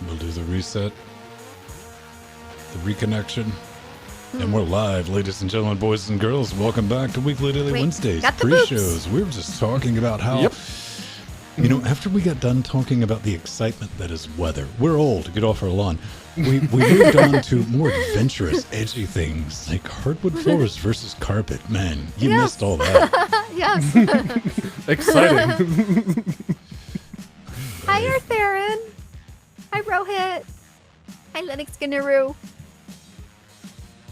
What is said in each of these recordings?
We'll do the reset, the reconnection, and we're live, ladies and gentlemen, boys and girls. Welcome back to Weekly Daily Wednesdays pre-shows. We were just talking about how, you know, after we got done talking about the excitement that is weather, we're old, get off our lawn. We moved on to more adventurous, edgy things like hardwood floors versus carpet. Man, you missed all that. Yes. Exciting. Hi, Earth Hi, Rohit. Hi, Linux Gnuru.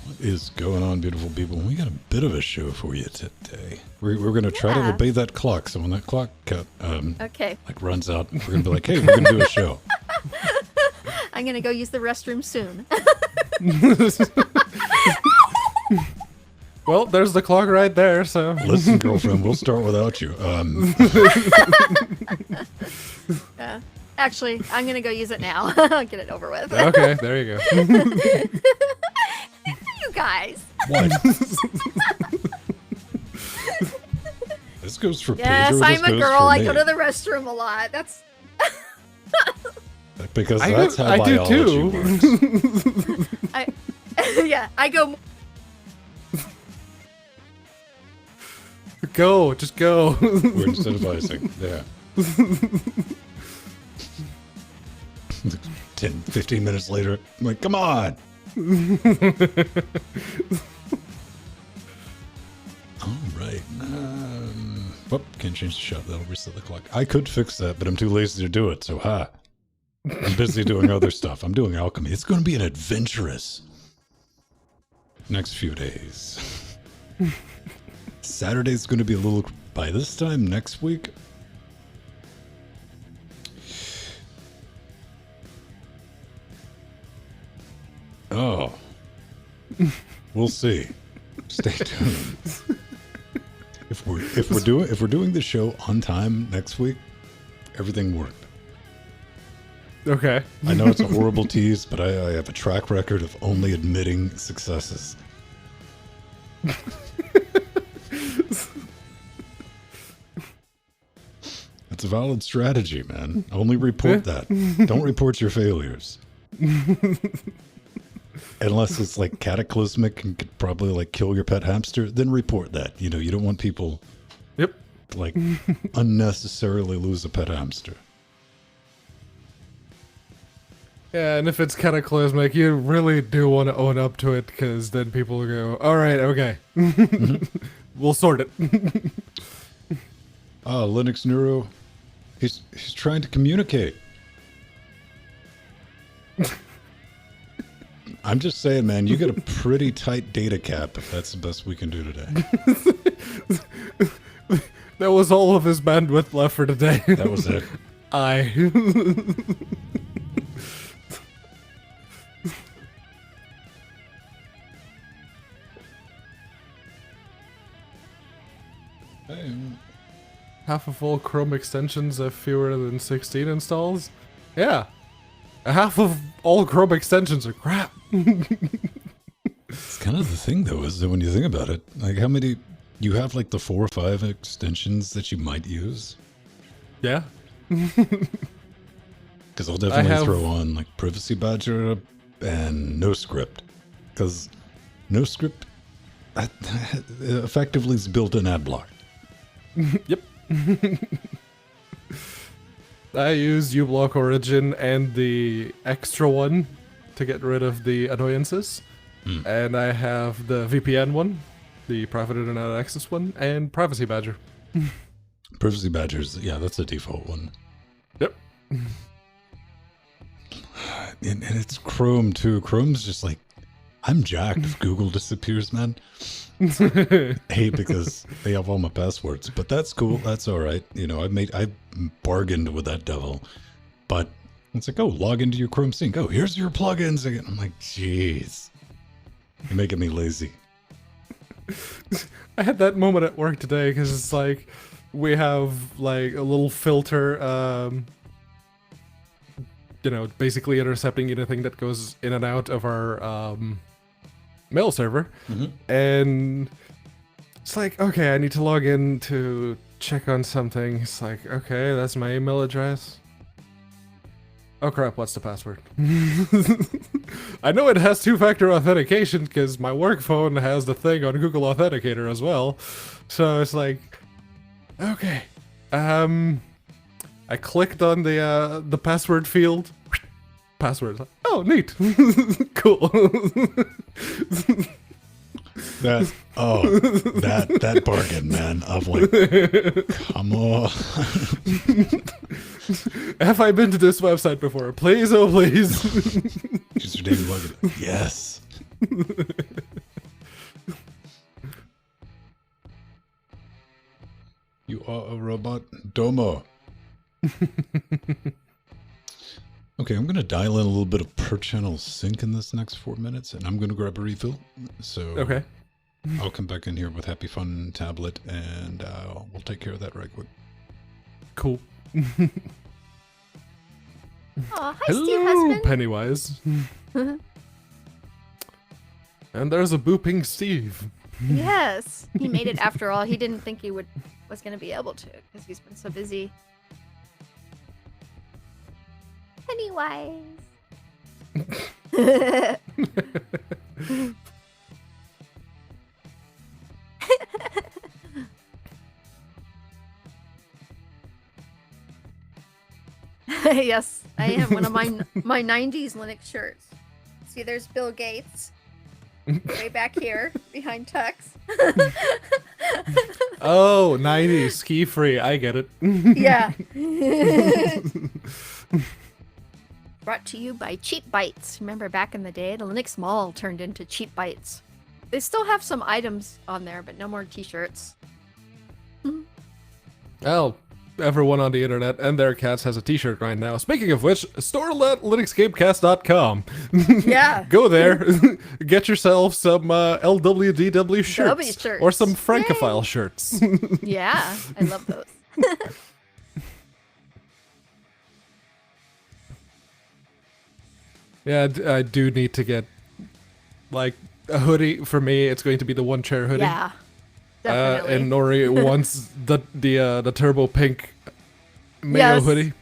What is going on, beautiful people? We got a bit of a show for you today. We're going to try to obey that clock. So when that clock runs out, we're going to be like, hey, we're going to do a show. I'm going to go use the restroom soon. Well, there's the clock right there, so... Listen, girlfriend, we'll start without you. Actually, I'm going to go use it now. I'll get it over with. Okay, there you go. You guys. What? This goes for Yes, Pedro, I'm this a goes girl. for I me. go to the restroom a lot. That's... Because that's how I do biology too. works. I go... Go, just go. We're incentivizing, yeah. 10, 15 minutes later, I'm like, come on! Alright. Whoop, can't change the shot. That'll reset the clock. I could fix that, but I'm too lazy to do it, so I'm busy doing other stuff. I'm doing alchemy. It's going to be an adventurous next few days. Saturday's going to be a little... By this time next week... Oh. We'll see. Stay tuned. If we're doing the show on time next week, everything worked. Okay. I know it's a horrible tease, but I have a track record of only admitting successes. It's a valid strategy, man. Only report that. Don't report your failures. Unless it's like cataclysmic and could probably like kill your pet hamster, then report that. You know, you don't want people like unnecessarily lose a pet hamster. Yeah, and if it's cataclysmic, you really do want to own up to it, because then people will go, alright, okay. We'll sort it. Linux Neuro, he's trying to communicate. I'm just saying, man, you got a pretty tight data cap if that's the best we can do today. That was all of his bandwidth left for today. That was it. Half of all Chrome extensions have fewer than 16 installs? Yeah. Half of all Chrome extensions are crap. It's kind of the thing, though, is that when you think about it, like how many... You have like the 4 or 5 extensions that you might use? Yeah. Because I'll definitely throw on like Privacy Badger and NoScript. Because NoScript effectively is built in ad block. Yep. I use uBlock Origin and the extra one to get rid of the annoyances. And I have the VPN one, the Private Internet Access one, and Privacy Badger. Privacy Badgers, yeah, that's a default one. Yep. And it's Chrome, too. Chrome's just like, I'm jacked if Google disappears, man. Because they have all my passwords. But that's cool. That's all right. You know, I bargained with that devil. But it's like, oh, log into your Chrome sync. Oh, here's your plugins again. I'm like, jeez. You're making me lazy. I had that moment at work today because it's like we have like a little filter, you know, basically intercepting anything that goes in and out of our mail server. And it's like, okay, I need to log in to check on something. It's like, okay, that's my email address. Oh crap, what's the password? I know it has two-factor authentication because my work phone has the thing on Google Authenticator as well. So it's like, okay. I clicked on the password field. Password. Oh, neat. Cool. That bargain, man, of like, come on. Have I been to this website before? Please, oh please. Username login. Yes. You are a robot, Domo. Okay, I'm gonna dial in a little bit of per channel sync in this next 4 minutes, and I'm gonna grab a refill. So Okay. I'll come back in here with Happy Fun tablet, and we'll take care of that right quick. Cool. Oh, hi, Hello, Steve husband. Pennywise. And there's a booping Steve. Yes, he made it after all. He didn't think he was going to be able to because he's been so busy. Pennywise. Yes, I am one of my 90s Linux shirts. See, there's Bill Gates. Way back here, behind Tux. Oh, 90s, ski free. I get it. Yeah. Brought to you by Cheap Bites. Remember back in the day, the Linux Mall turned into Cheap Bites. They still have some items on there, but no more t-shirts. Well, everyone on the internet and their cats has a t-shirt right now. Speaking of which, store.linuxgamecast.com. Yeah. Go there, get yourself some LWDW shirts. Or some Francophile shirts. Yeah, I love those. Yeah, I do need to get, like, a hoodie. For me, it's going to be the one chair hoodie. Yeah, definitely. And Nori wants the turbo pink mayo hoodie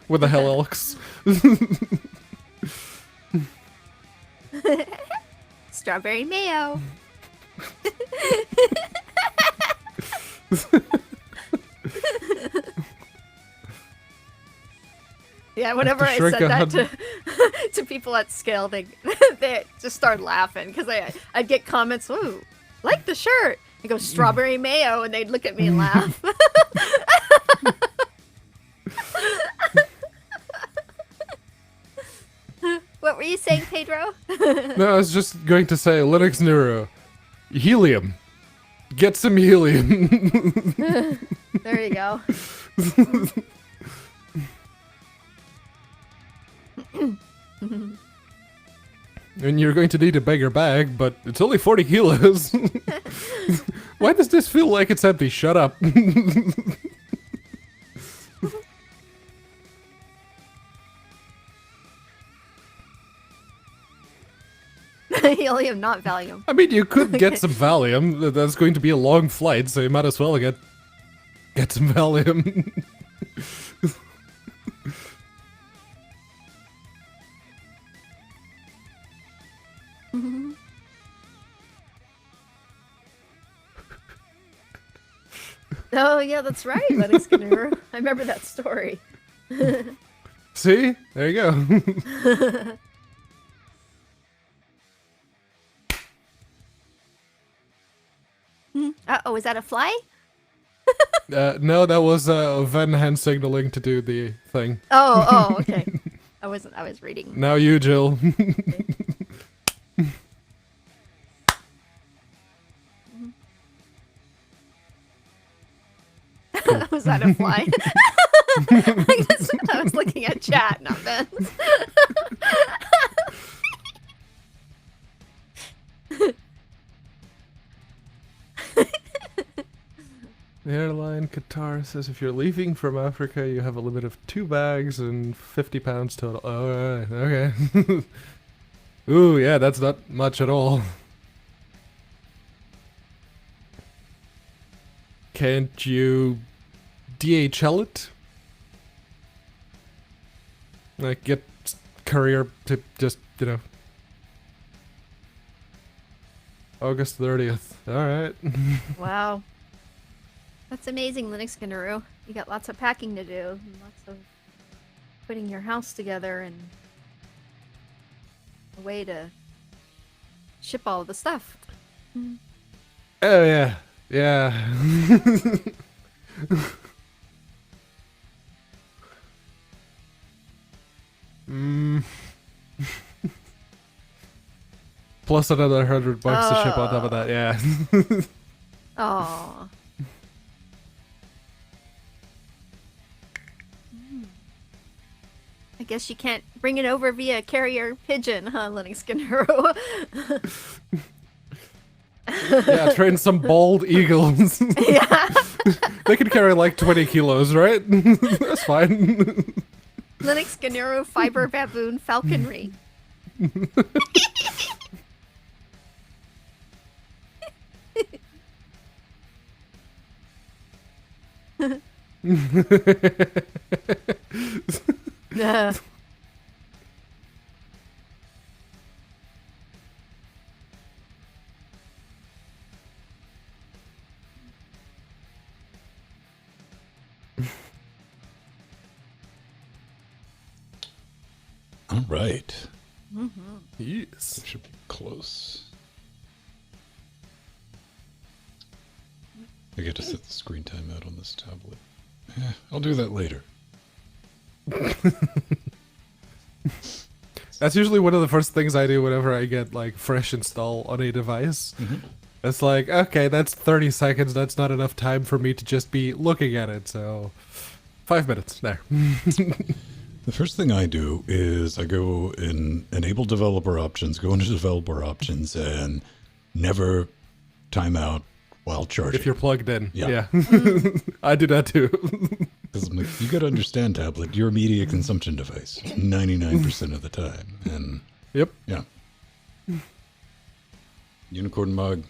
with the Hell Elks. Strawberry mayo. Yeah, whenever I said that to people at scale, they just started laughing because I'd get comments, "Ooh, like the shirt." I go strawberry mayo, and they'd look at me and laugh. What were you saying, Pedro? No, I was just going to say Linux Neuro. Helium. Get some helium. There you go. And you're going to need a bigger bag, but it's only 40 kilos. Why does this feel like it's empty? Shut up. Helium, not Valium. I mean, you could get some Valium. That's going to be a long flight, so you might as well get some Valium. Oh yeah, that's right, Linux GNU. I remember that story. See? There you go. Uh-oh, is that a fly? No, that was Van hand signaling to do the thing. Oh, okay. I was reading. Now you, Jill. Was that a fly? I was looking at chat, not Ben. The airline Qatar says if you're leaving from Africa, you have a limit of 2 bags and 50 pounds total. Oh, alright, okay. Ooh, yeah, that's not much at all. Can't you DHL it? Like, get courier to just, August 30th. Alright. Wow. That's amazing, Linux Guru. You got lots of packing to do. And lots of putting your house together and a way to ship all of the stuff. Oh, yeah. Yeah. Plus another $100 to ship on top of that, yeah. Aww. I guess you can't bring it over via carrier pigeon, huh, Linux Guru? Yeah, train some bald eagles. Yeah. They can carry like 20 kilos, right? That's fine. Linux Guru fiber baboon falconry. Yeah. All right. Yes. Should be close. I get to set the screen time out on this tablet. I'll do that later. That's usually one of the first things I do whenever I get like fresh install on a device. It's like, okay, that's 30 seconds. That's not enough time for me to just be looking at it. So 5 minutes there. The first thing I do is I go in enable developer options, go into developer options and never time out while charging. If you're plugged in. Yeah. I do that too. Because I'm like, you got to understand, tablet, you're a media consumption device 99% of the time. And Yep. yeah. Unicorn Mug,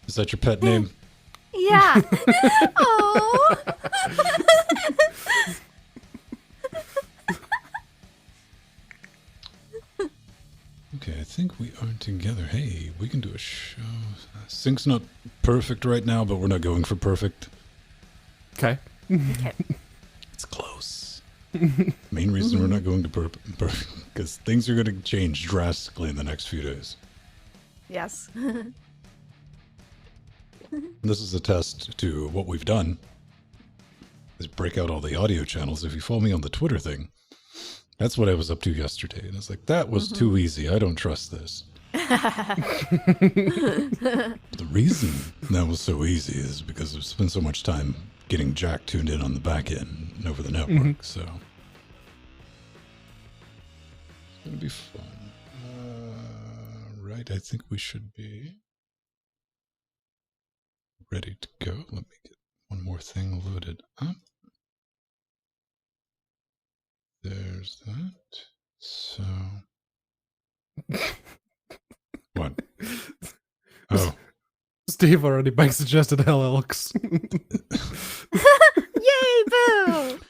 is that your pet name? Yeah. Oh. Okay, I think we are together. Hey, we can do a show. Sync's not perfect right now, but we're not going for perfect. Okay. Okay. It's close. Main reason we're not going to perfect because things are going to change drastically in the next few days. Yes. This is a test to what we've done is break out all the audio channels. If you follow me on the Twitter thing, that's what I was up to yesterday. And I was like, that was too easy. I don't trust this. The reason that was so easy is because I've spent so much time getting Jack tuned in on the back end and over the network. So it's going to be fun. Right. I think we should be ready to go. Let me get one more thing loaded up. There's that. So what? Oh. Steve already bank suggested LLX. Yay, boo!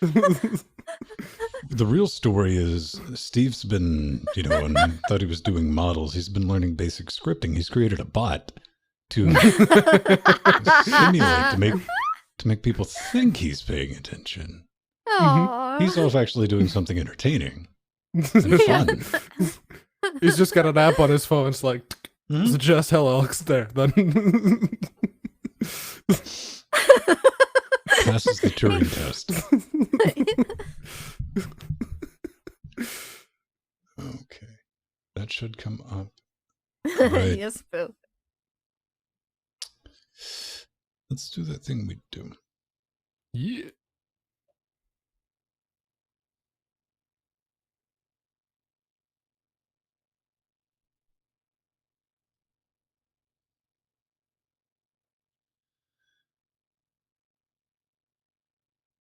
The real story is Steve's been, and thought he was doing models. He's been learning basic scripting. He's created a bot to simulate, to make people think he's paying attention. Aww. He's off actually doing something entertaining and fun. He's just got an app on his phone. It's like, suggest LLX there. Then passes the Turing test. Okay. That should come up. Right. Yes, boo. Let's do that thing we do. yeah.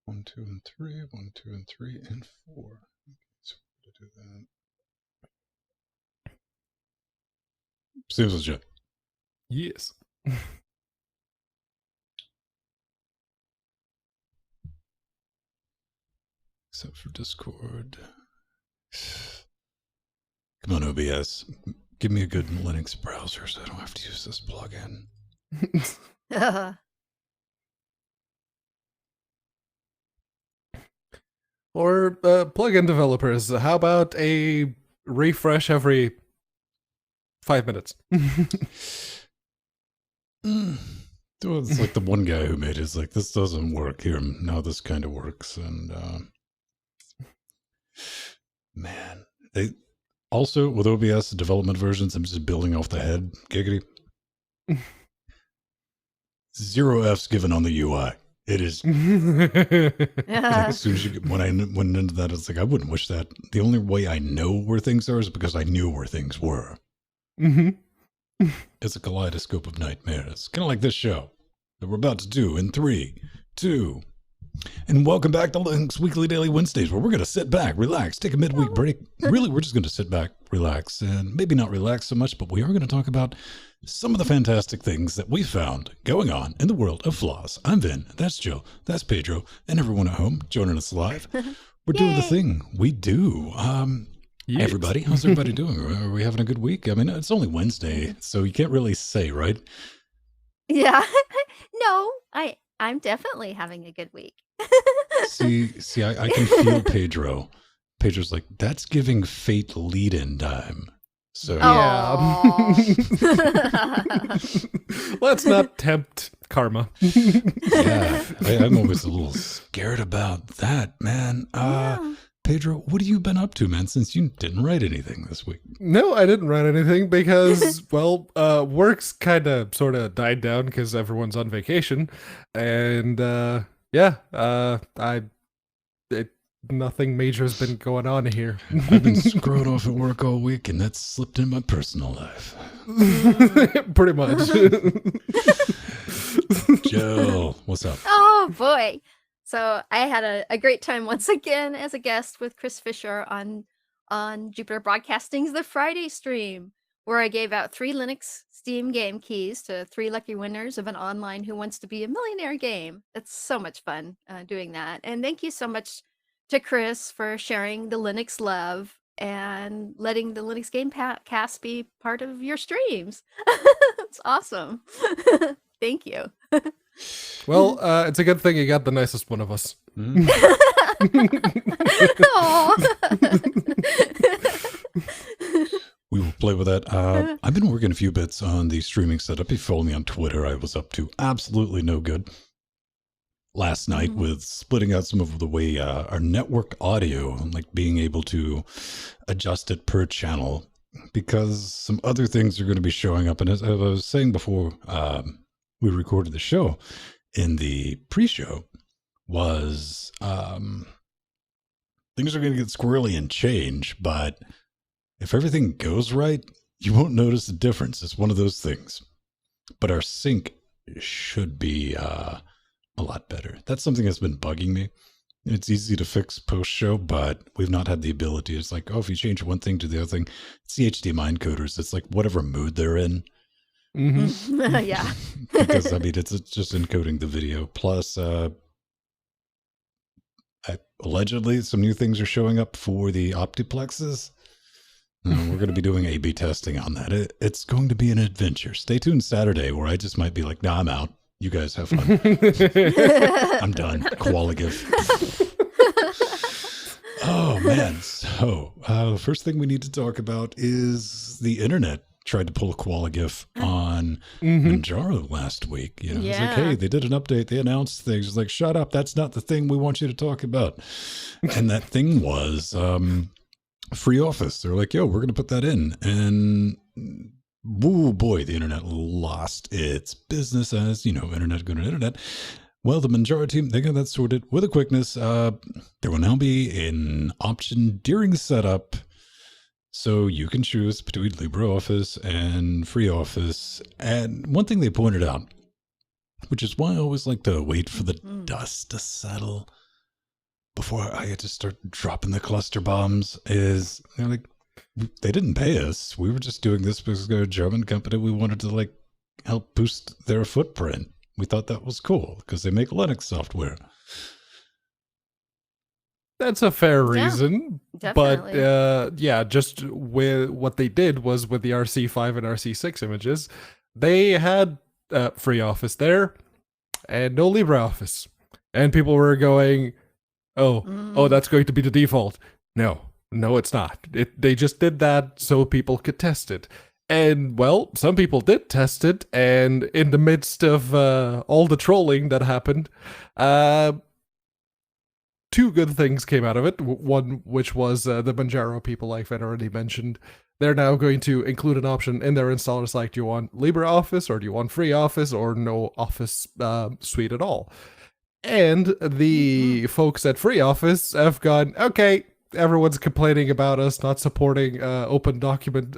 One, two, and three. 1, 2, and 3, and 4. Okay, so we're going to do that. Seems legit. Yes. Except for Discord. Come on, OBS. Give me a good Linux browser so I don't have to use this plugin. Or plugin developers, how about a refresh every 5 minutes? So it's like the one guy who made it is like, this doesn't work here. Now this kind of works. And man, they also with OBS development versions, I'm just building off the head. Giggity. 0 F's given on the UI. It is. Like as soon as when I went into that, it's like, I wouldn't wish that. The only way I know where things are is because I knew where things were. It's a kaleidoscope of nightmares. Kind of like this show that we're about to do in 3, 2. And welcome back to Link's Weekly Daily Wednesdays, where we're going to sit back, relax, take a midweek break. Really, we're just going to sit back, relax, and maybe not relax so much, but we are going to talk about some of the fantastic things that we found going on in the world of flaws. I'm Vin, that's Jill, that's Pedro, and everyone at home joining us live. We're doing the thing we do. Yes. Everybody, how's everybody doing? Are we having a good week? I mean, it's only Wednesday, so you can't really say, right? Yeah. No, I'm definitely having a good week. see, I can feel Pedro. Pedro's like, that's giving fate lead-in time. So yeah. Let's not tempt karma. Yeah, I'm always a little scared about that, man. Pedro, what have you been up to, man, since you didn't write anything this week? No, I didn't write anything because, well, work's kind of sort of died down because everyone's on vacation. And, nothing major has been going on here. I've been screwed off at work all week, and that's slipped in my personal life. Pretty much. Jill, what's up? Oh, boy. So I had a great time once again as a guest with Chris Fisher on Jupiter Broadcasting's The Friday stream, where I gave out 3 Linux Steam game keys to 3 lucky winners of an online Who Wants to Be a Millionaire game. It's so much fun doing that. And thank you so much to Chris for sharing the Linux love and letting the Linux Game Cast be part of your streams. It's awesome. Thank you. Well, it's a good thing you got the nicest one of us. We will play with that. I've been working a few bits on the streaming setup. If you follow me on Twitter, I was up to absolutely no good last night with splitting out some of the way our network audio, like being able to adjust it per channel, because some other things are going to be showing up. And as I was saying before we recorded the show, in the pre-show, was things are going to get squirrely and change, but if everything goes right, you won't notice the difference. It's one of those things. But our sync should be a lot better. That's something that's been bugging me. It's easy to fix post-show, but we've not had the ability. It's like, oh, if you change one thing to the other thing, it's the HDMI encoders. It's like whatever mood they're in. Yeah. Because, I mean, it's just encoding the video. Plus, allegedly, some new things are showing up for the Optiplexes. We're going to be doing A/B testing on that. It's going to be an adventure. Stay tuned Saturday, where I just might be like, nah, I'm out. You guys have fun. I'm done. Qualigif. Oh, man. So, the first thing we need to talk about is the internet tried to pull a Qualigif on Manjaro last week. You know, It's like, hey, they did an update. They announced things. It's like, shut up. That's not the thing we want you to talk about. And that thing was free office. They're like, yo, we're going to put that in. And woo boy, the internet lost its business as, internet going to internet. Well, the Manjaro team, they got that sorted with a quickness. There will now be an option during setup, so you can choose between LibreOffice and FreeOffice. And one thing they pointed out, which is why I always like to wait for the dust to settle before I had to start dropping the cluster bombs, is they're like, they didn't pay us. We were just doing this because they're a German company. We wanted to help boost their footprint. We thought that was cool because they make Linux software. That's a fair reason, Definitely. But yeah, just with what they did was with the RC5 and RC6 images, they had FreeOffice there and no LibreOffice. And people were going, oh, that's going to be the default. No, it's not. They just did that so people could test it. And, well, some people did test it, and in the midst of all the trolling that happened, two good things came out of it. One, which was the Manjaro people, like Ven already mentioned. They're now going to include an option in their installers like, do you want LibreOffice, or do you want FreeOffice, or no Office suite at all? And the folks at FreeOffice have gone, okay, everyone's complaining about us not supporting open document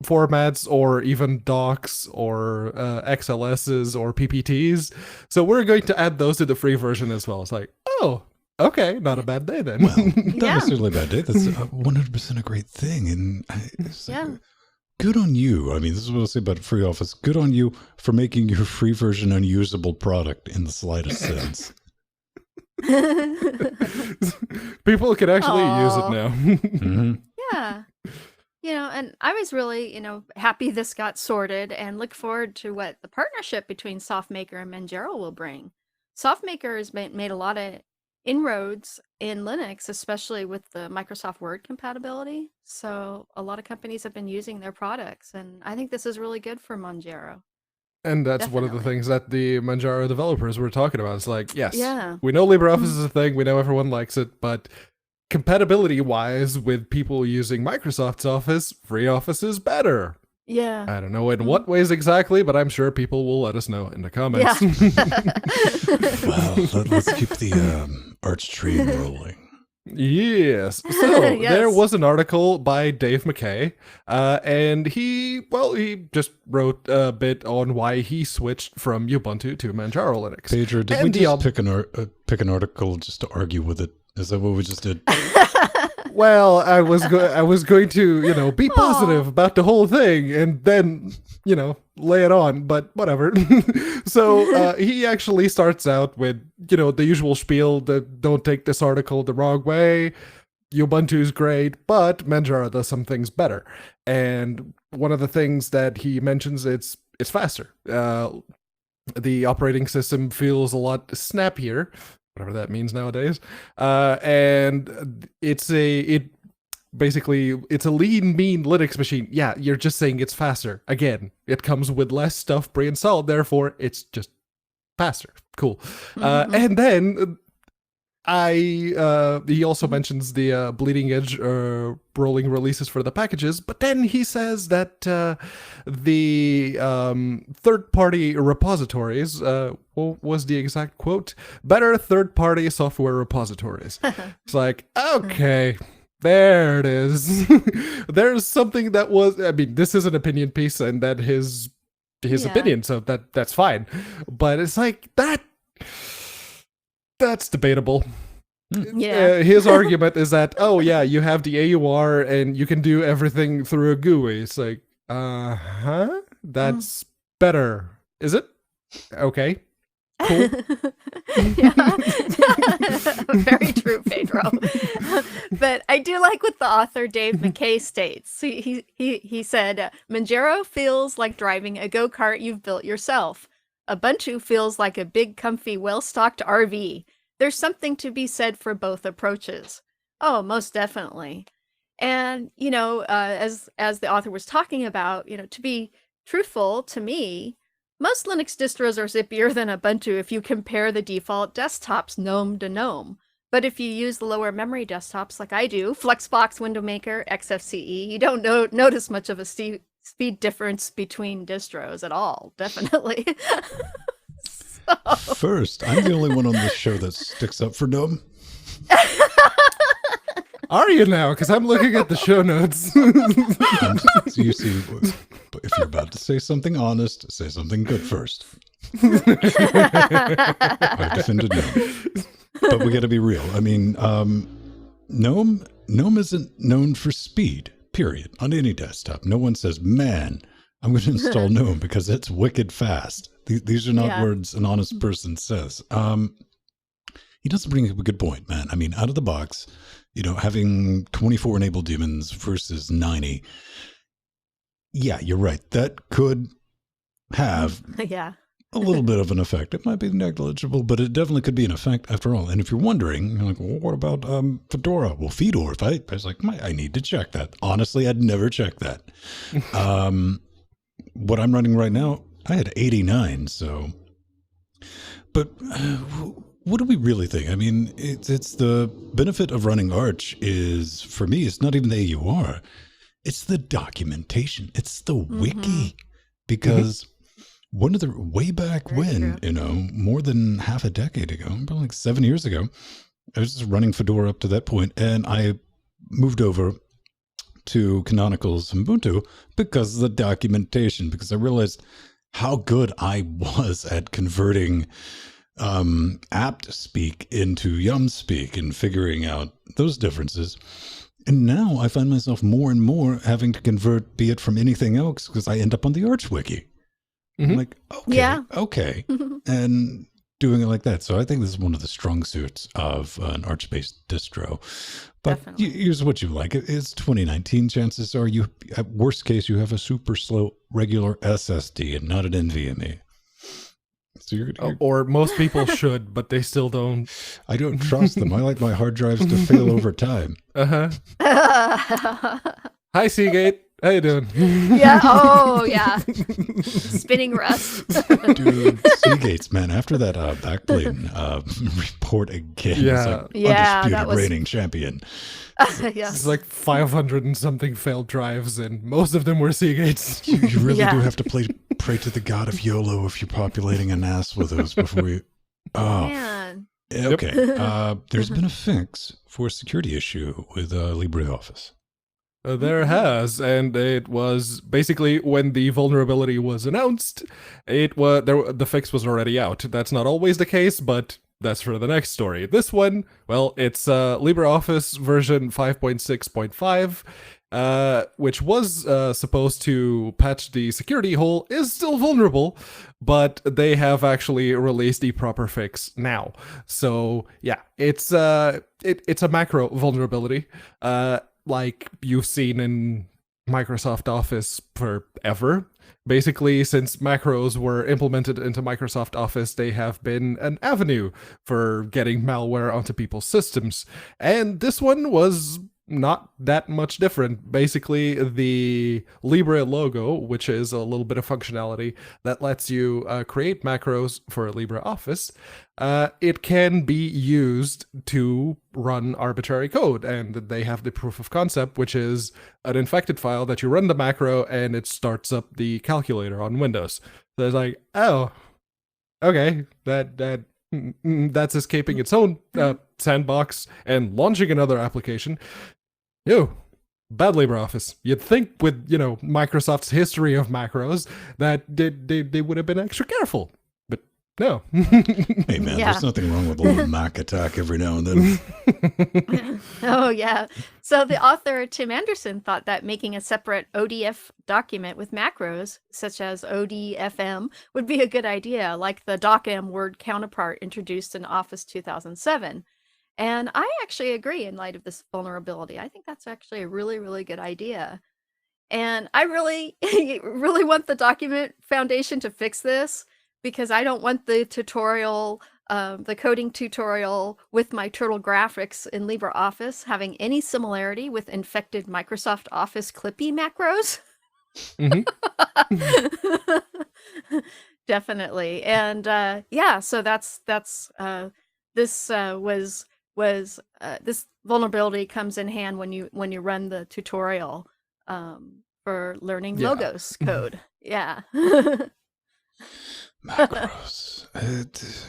formats or even docs or XLSs or PPTs. So we're going to add those to the free version as well. It's like, oh, okay, not a bad day then. Well, not necessarily a bad day. That's 100% a great thing. And good on you. I mean, this is what I'll say about FreeOffice. Good on you for making your free version unusable product in the slightest sense. People can actually use it now. Yeah. And I was really, happy this got sorted and look forward to what the partnership between SoftMaker and Manjaro will bring. SoftMaker has made a lot of inroads in Linux, especially with the Microsoft Word compatibility. So a lot of companies have been using their products, and I think this is really good for Manjaro. And that's one of the things that the Manjaro developers were talking about. It's like, yes, Yeah. we know LibreOffice is a thing, we know everyone likes it, but compatibility-wise with people using Microsoft's Office, FreeOffice is better. Yeah. I don't know in what ways exactly, but I'm sure people will let us know in the comments. Well, let's keep the arch tree rolling. Yes. So there was an article by Dave McKay, and he just wrote a bit on why he switched from Ubuntu to Manjaro Linux. Pedro, did we just pick an article just to argue with it? Is that what we just did? Well, I was going to, be positive about the whole thing and then, lay it on, but whatever. So he actually starts out with, the usual spiel that don't take this article the wrong way. Ubuntu's great, but Manjaro does some things better. And one of the things that he mentions, it's faster. The operating system feels a lot snappier, whatever that means nowadays. And it's a lean, mean Linux machine. Yeah, you're just saying it's faster. Again, it comes with less stuff pre-installed, therefore it's just faster. Cool. And then he also mentions the bleeding edge rolling releases for the packages, but then he says that the third-party repositories, what was the exact quote? Better third-party software repositories. It's like, okay, there it is. There's something that was, this is an opinion piece and that his opinion, so that's fine. But it's like, that's debatable. Yeah. His argument is that, you have the AUR and you can do everything through a GUI. It's like, that's better. Is it? Okay. Cool. Yeah. Very true, Pedro. But I do like what the author Dave McKay states. He said, Manjaro feels like driving a go-kart you've built yourself. Ubuntu feels like a big, comfy, well-stocked RV. There's something to be said for both approaches. Oh, most definitely. And, as the author was talking about, to be truthful to me, most Linux distros are zippier than Ubuntu if you compare the default desktops GNOME to GNOME. But if you use the lower memory desktops like I do, Flexbox, Windowmaker, XFCE, you don't notice much of a speed difference between distros at all, definitely. First, I'm the only one on this show that sticks up for GNOME. Are you now? Because I'm looking at the show notes. You see, if you're about to say something honest, say something good first. I defended GNOME. But we got to be real. GNOME isn't known for speed, period, on any desktop. No one says, man, I'm going to install GNOME because it's wicked fast. These are not words an honest person says. he does bring up a good point, man. I mean, out of the box, having 24 enabled demons versus 90. Yeah, you're right. That could have a little bit of an effect. It might be negligible, but it definitely could be an effect after all. And if you're wondering, you're like, well, what about Fedora? Well, Fedor, I was like, I need to check that. Honestly, I'd never checked that. What I'm running right now, I had 89, so. But what do we really think? I mean, it's the benefit of running Arch is, for me, it's not even the AUR. It's the documentation. It's the wiki. Because one of the way back when, more than half a decade ago, probably like 7 years ago, I was just running Fedora up to that point, and I moved over to Canonical's Ubuntu because of the documentation, because I realized how good I was at converting apt speak into yum speak and figuring out those differences. And now I find myself more and more having to convert, be it from anything else, because I end up on the Arch wiki. I'm like, okay. And doing it like that. So I think this is one of the strong suits of an Arch-based distro. But here's what you like. It's 2019. Chances are you, at worst case, you have a super slow regular SSD and not an NVMe. So you're or most people should, but they still don't. I don't trust them. I like my hard drives to fail over time. Hi, Seagate. How you doing? Spinning Rust. Dude, Seagates, man, after that backplane report again, undisputed reigning champion. It's like 500 and something failed drives, and most of them were Seagates. You really do have to pray to the god of YOLO if you're populating a NAS with those before you... Oh, man. Okay. There's been a fix for a security issue with LibreOffice. There has, and it was basically when the vulnerability was announced, the fix was already out. That's not always the case, but that's for the next story. This one, well, it's LibreOffice version 5.6.5, which was supposed to patch the security hole, is still vulnerable, but they have actually released the proper fix now. So yeah, it's a macro vulnerability. Like you've seen in Microsoft Office forever. Basically, since macros were implemented into Microsoft Office, they have been an avenue for getting malware onto people's systems. And this one was not that much different. Basically, the Libre logo, which is a little bit of functionality that lets you create macros for LibreOffice, it can be used to run arbitrary code. And they have the proof of concept, which is an infected file that you run the macro and it starts up the calculator on Windows. So it's like, oh, okay, that's escaping its own sandbox and launching another application. Ew, bad LibreOffice. You'd think with, Microsoft's history of macros that they would have been extra careful, but no. Hey man, there's nothing wrong with a little Mac attack every now and then. Oh yeah. So the author, Tim Anderson, thought that making a separate ODF document with macros, such as ODFM, would be a good idea, like the docm word counterpart introduced in Office 2007. And I actually agree in light of this vulnerability. I think that's actually a really, really good idea. And I really, really want the document foundation to fix this, because I don't want the tutorial, the coding tutorial with my turtle graphics in LibreOffice having any similarity with infected Microsoft Office Clippy macros. Definitely. And so this vulnerability comes in hand when you run the tutorial for learning logos code. Yeah. Macros. It's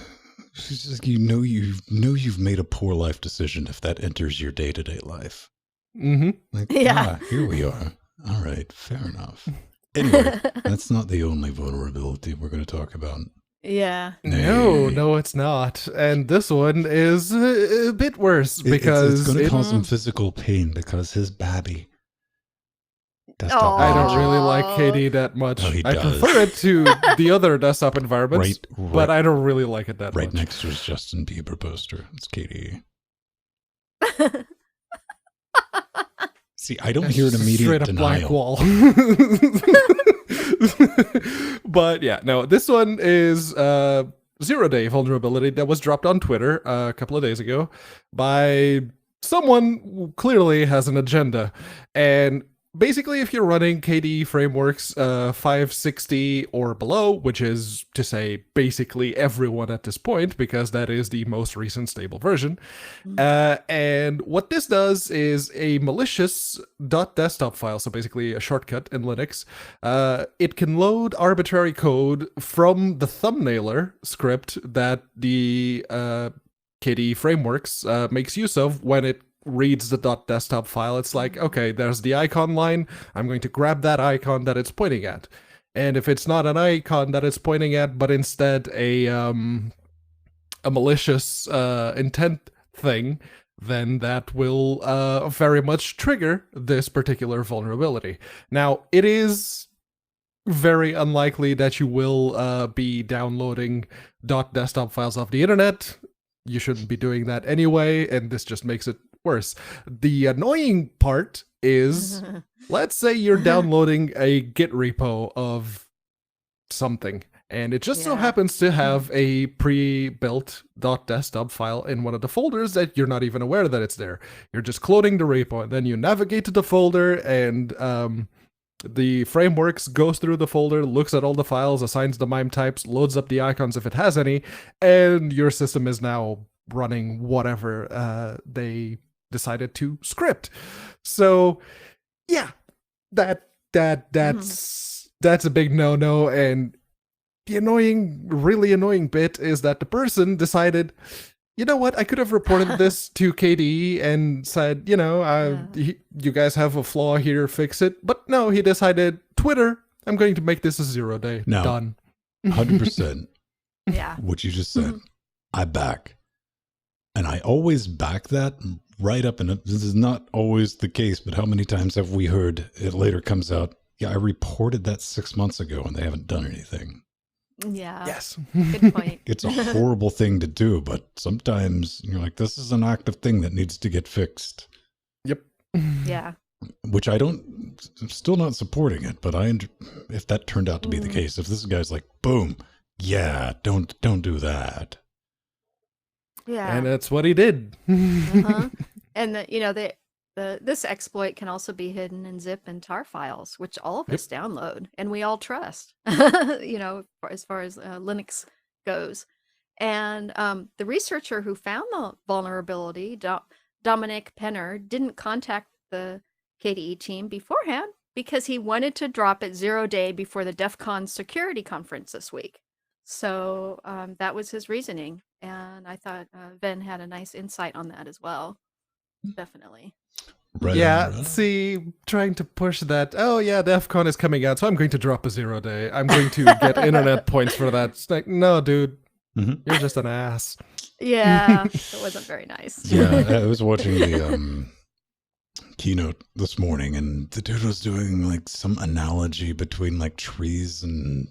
just, you've made a poor life decision if that enters your day-to-day life. Here we are. All right, fair enough. Anyway, that's not the only vulnerability we're going to talk about. Yeah. No, it's not. And this one is a bit worse because it's going to cause him physical pain because his babby desktop. I don't really like KDE that much. Oh, he I does. prefer it to the other desktop environments, Right. but I don't really like it that Right much. next to his Justin Bieber poster. It's KDE. See, I don't hear an immediate Straight up denial. blank wall. But yeah, no, this one is 0-day vulnerability that was dropped on Twitter a couple of days ago by someone who clearly has an agenda. And basically, if you're running KDE frameworks 560 or below, which is to say basically everyone at this point, because that is the most recent stable version, and what this does is a malicious .desktop file, so basically a shortcut in Linux. It can load arbitrary code from the thumbnailer script that the KDE frameworks makes use of when it reads the .desktop file. It's like, okay, there's the icon line. I'm going to grab that icon that it's pointing at. And if it's not an icon that it's pointing at, but instead a malicious intent thing, then that will very much trigger this particular vulnerability. Now, it is very unlikely that you will be downloading .desktop files off the internet. You shouldn't be doing that anyway, and this just makes it worse. The annoying part is, let's say you're downloading a Git repo of something, and it just so happens to have a pre-built .desktop file in one of the folders that you're not even aware that it's there. You're just cloning the repo, and then you navigate to the folder, and the frameworks goes through the folder, looks at all the files, assigns the MIME types, loads up the icons if it has any, and your system is now running whatever they decided to script. So yeah, that's a big no-no. And the really annoying bit is that the person decided, you know what, I could have reported this to KDE and said, you guys have a flaw here, fix it. But no, he decided, Twitter, I'm going to make this a 0-day. No. Done. 100%. Yeah. What you just said, I back. And I always back that right up. And this is not always the case, but how many times have we heard it later comes out, yeah, I reported that 6 months ago and they haven't done anything. Yeah. Yes. Good point. It's a horrible thing to do, but sometimes you're like, this is an active thing that needs to get fixed. Yep. Yeah. Which I'm still not supporting it, but if that turned out to be the case, if this guy's like, boom, yeah, don't do that. Yeah. And that's what he did. And this exploit can also be hidden in zip and tar files, which all of us download and we all trust, as far as Linux goes. And the researcher who found the vulnerability, Dominic Penner, didn't contact the KDE team beforehand because he wanted to drop it 0-day before the DEF CON security conference this week. So that was his reasoning. And I thought Ben had a nice insight on that as well. Definitely. Right yeah, see, trying to push that, oh yeah, DEF CON is coming out, so I'm going to drop a 0-day. I'm going to get internet points for that. It's like, no, dude, you're just an ass. Yeah, it wasn't very nice. Yeah, I was watching the keynote this morning, and the dude was doing like some analogy between like trees and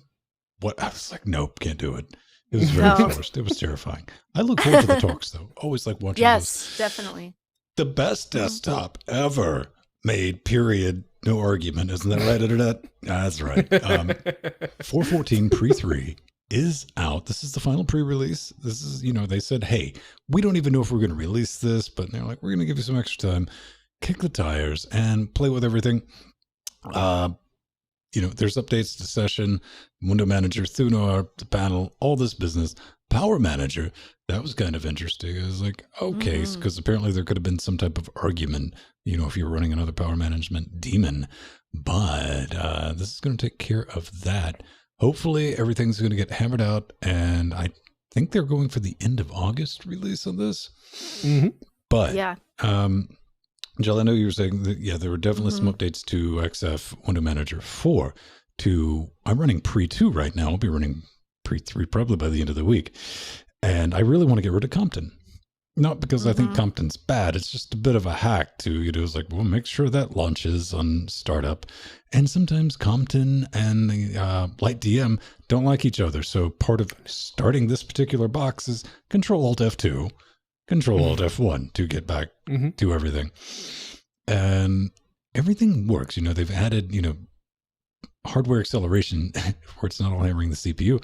what. I was like, nope, can't do it. It was very forced. It was terrifying. I look forward to the talks, though. Always like watching Yes, definitely. The best desktop ever made, period. No argument. Isn't that right, Internet? That's right. 414 pre-3 is out. This is the final pre-release. This is, they said, hey, we don't even know if we're going to release this, but they're like, we're going to give you some extra time, kick the tires, and play with everything. There's updates to session, window manager, Thunar, the panel, all this business. Power manager, that was kind of interesting. It was like, okay, because apparently there could have been some type of argument, if you were running another power management daemon. But this is going to take care of that. Hopefully everything's going to get hammered out, and I think they're going for the end of August release on this. But yeah. Jill, I know you were saying that, there were definitely some updates to XF Window Manager 4 I'm running pre-2 right now. I'll be running pre-3 probably by the end of the week. And I really want to get rid of Compton Not because I think Compton's bad. It's just a bit of a hack to, it's like, well, make sure that launches on startup. And sometimes Compton and the Light DM don't like each other. So part of starting this particular box is Control Alt F2, Control Alt F1 to get back to everything. And everything works. They've added, hardware acceleration where it's not all hammering the CPU.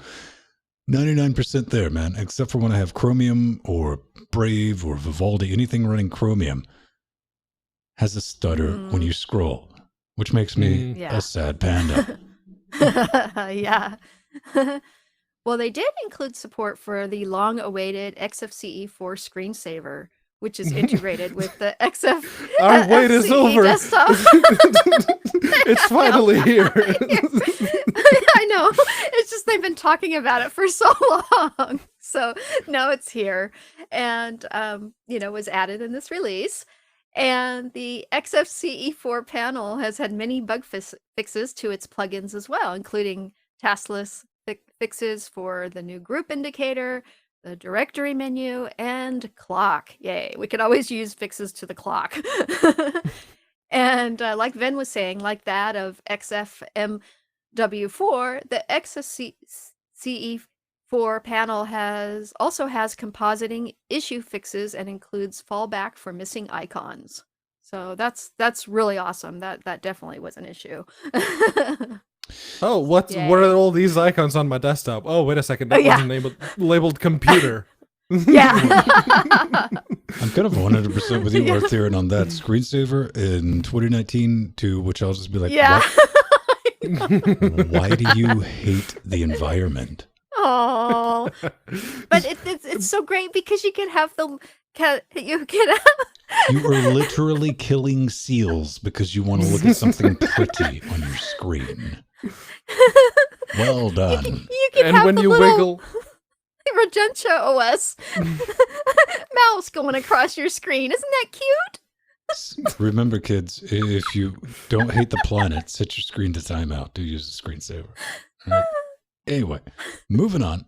99% there, man, except for when I have Chromium or Brave or Vivaldi, anything running Chromium has a stutter when you scroll, which makes me a sad panda. Yeah. Well, they did include support for the long-awaited XFCE4 screensaver, which is integrated with the XF. Our wait is over. Desktop. It's finally here. I know. It's just they've been talking about it for so long. So now it's here, and was added in this release. And the XFCE4 panel has had many bug fixes to its plugins as well, including taskless fixes for the new group indicator, the directory menu, and clock. Yay, we could always use fixes to the clock. And like Ven was saying, like that of XFMW4, the XFCE4 panel also has compositing issue fixes and includes fallback for missing icons. So that's really awesome. That definitely was an issue. Oh, what are all these icons on my desktop? Oh, wait a second. That wasn't labeled computer. Yeah. I'm kind of 100% with you, Arthurian, on that screensaver in 2019, to which I'll just be like, why do you hate the environment? Oh, but it's so great because you can have you are literally killing seals because you want to look at something pretty on your screen. Well done. You can and have when the you wiggle, Regentia OS mouse going across your screen. Isn't that cute? Remember, kids, if you don't hate the planet, set your screen to timeout. Do use a screensaver. Right? Anyway, moving on.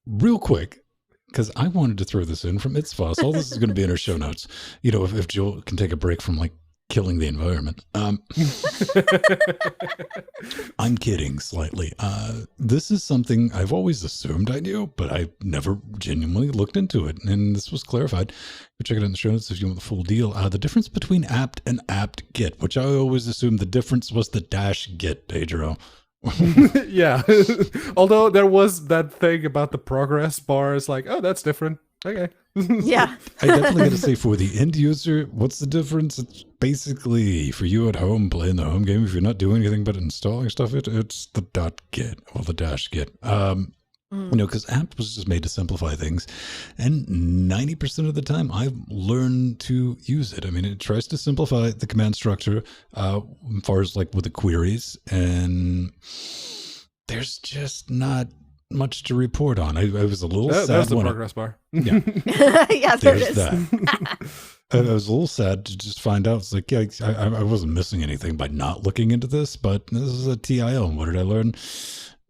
Real quick, because I wanted to throw this in from It's Foss. All this is going to be in our show notes. If Joel can take a break from killing the environment. I'm kidding slightly. This is something I've always assumed I knew, but I never genuinely looked into it. And this was clarified. Check it out in the show notes if you want the full deal. The difference between apt and apt-get, which I always assumed the difference was the -get, Pedro. Yeah. Although there was that thing about the progress bar. It's like, oh, that's different. Okay. Yeah. I definitely got to say, for the end user, what's the difference? It's basically for you at home playing the home game. If you're not doing anything but installing stuff, it's the .get or the -get. Because apt was just made to simplify things, and 90% of the time I've learned to use it. I mean, it tries to simplify the command structure as far as with the queries, and there's just not much to report on. I was a little sad. There's the progress bar. Yeah. Yeah, there it is. That. I was a little sad to just find out. It's like, I wasn't missing anything by not looking into this, but this is a TIL. And what did I learn?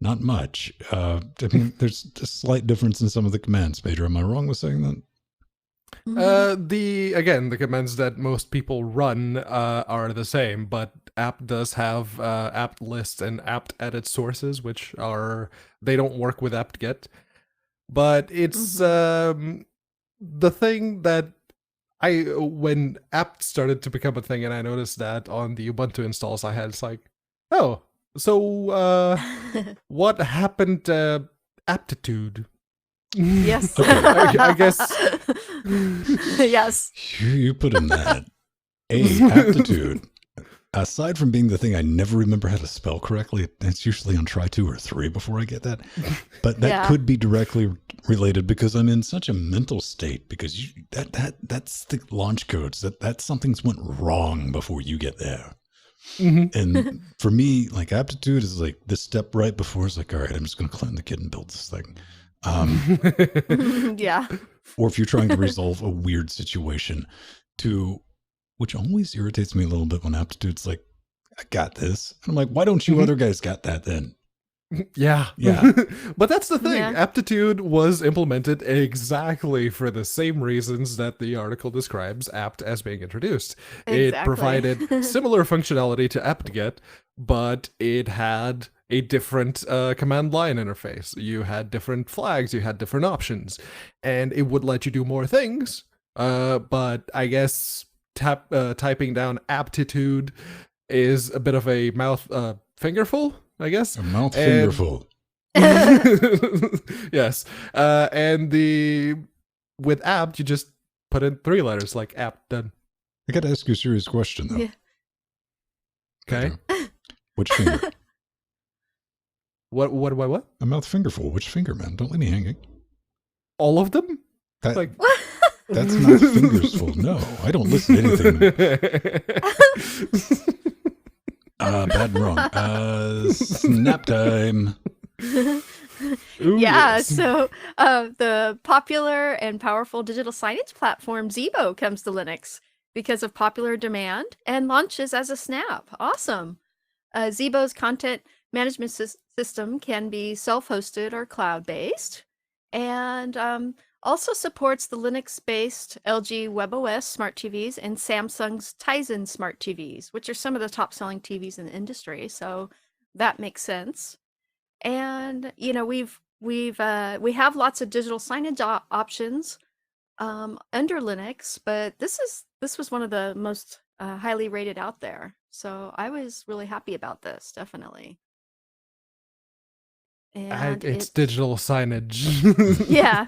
Not much. I mean, there's a slight difference in some of the commands. Pedro, am I wrong with saying that? The commands that most people run are the same, but apt does have apt lists and apt edit sources, which they don't work with apt-get. But it's the thing that when apt started to become a thing, and I noticed that on the Ubuntu installs I had, it's like, oh, so what happened to aptitude? Yes. I guess. Yes. You put in that. Aptitude. Aside from being the thing I never remember how to spell correctly, it's usually on try 2 or 3 before I get that. But that could be directly related because I'm in such a mental state, because that's the launch codes. That something's went wrong before you get there. And for me, aptitude is the step right before. It's all right, I'm just going to clone the kit and build this thing. Yeah. Or if you're trying to resolve a weird situation, which always irritates me a little bit when aptitude's I got this. And I'm like, why don't you other guys got that then? Yeah. Yeah. But that's the thing. Yeah. Aptitude was implemented exactly for the same reasons that the article describes apt as being introduced. It Exactly. provided similar functionality to apt-get, but it had a different command line interface. You had different flags, you had different options, and it would let you do more things. But I guess typing down aptitude is a bit of a mouth fingerful, I guess. A mouth fingerful. Yes. And with apt, you just put in 3 letters like apt, done. I got to ask you a serious question, though. Yeah. Okay. Which finger? What? A mouth fingerful. Which finger, man? Don't leave me hanging. All of them? That's not fingers full. No, I don't listen to anything. Bad and wrong. Snap time. Ooh, yes. So the popular and powerful digital signage platform Zibo comes to Linux because of popular demand and launches as a snap. Awesome. Zibo's content management system can be self-hosted or cloud-based, and also supports the Linux-based LG WebOS smart TVs and Samsung's Tizen smart TVs, which are some of the top-selling TVs in the industry. So that makes sense. And we have lots of digital signage options under Linux, but this was one of the most highly rated out there. So I was really happy about this, definitely. And it's digital signage. Yeah.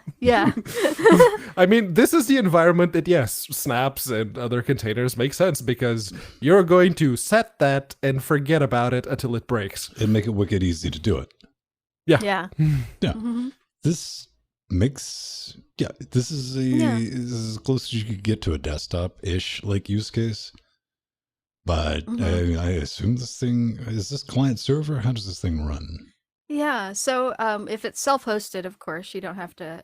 I mean, this is the environment that, yes, snaps and other containers make sense because you're going to set that and forget about it until it breaks. And make it wicked easy to do it. Yeah. Yeah. Mm-hmm. This makes, this is as close as you could get to a desktop-ish like use case. But I assume this thing, is this client server? How does this thing run? Yeah, so if it's self-hosted, of course, you don't have to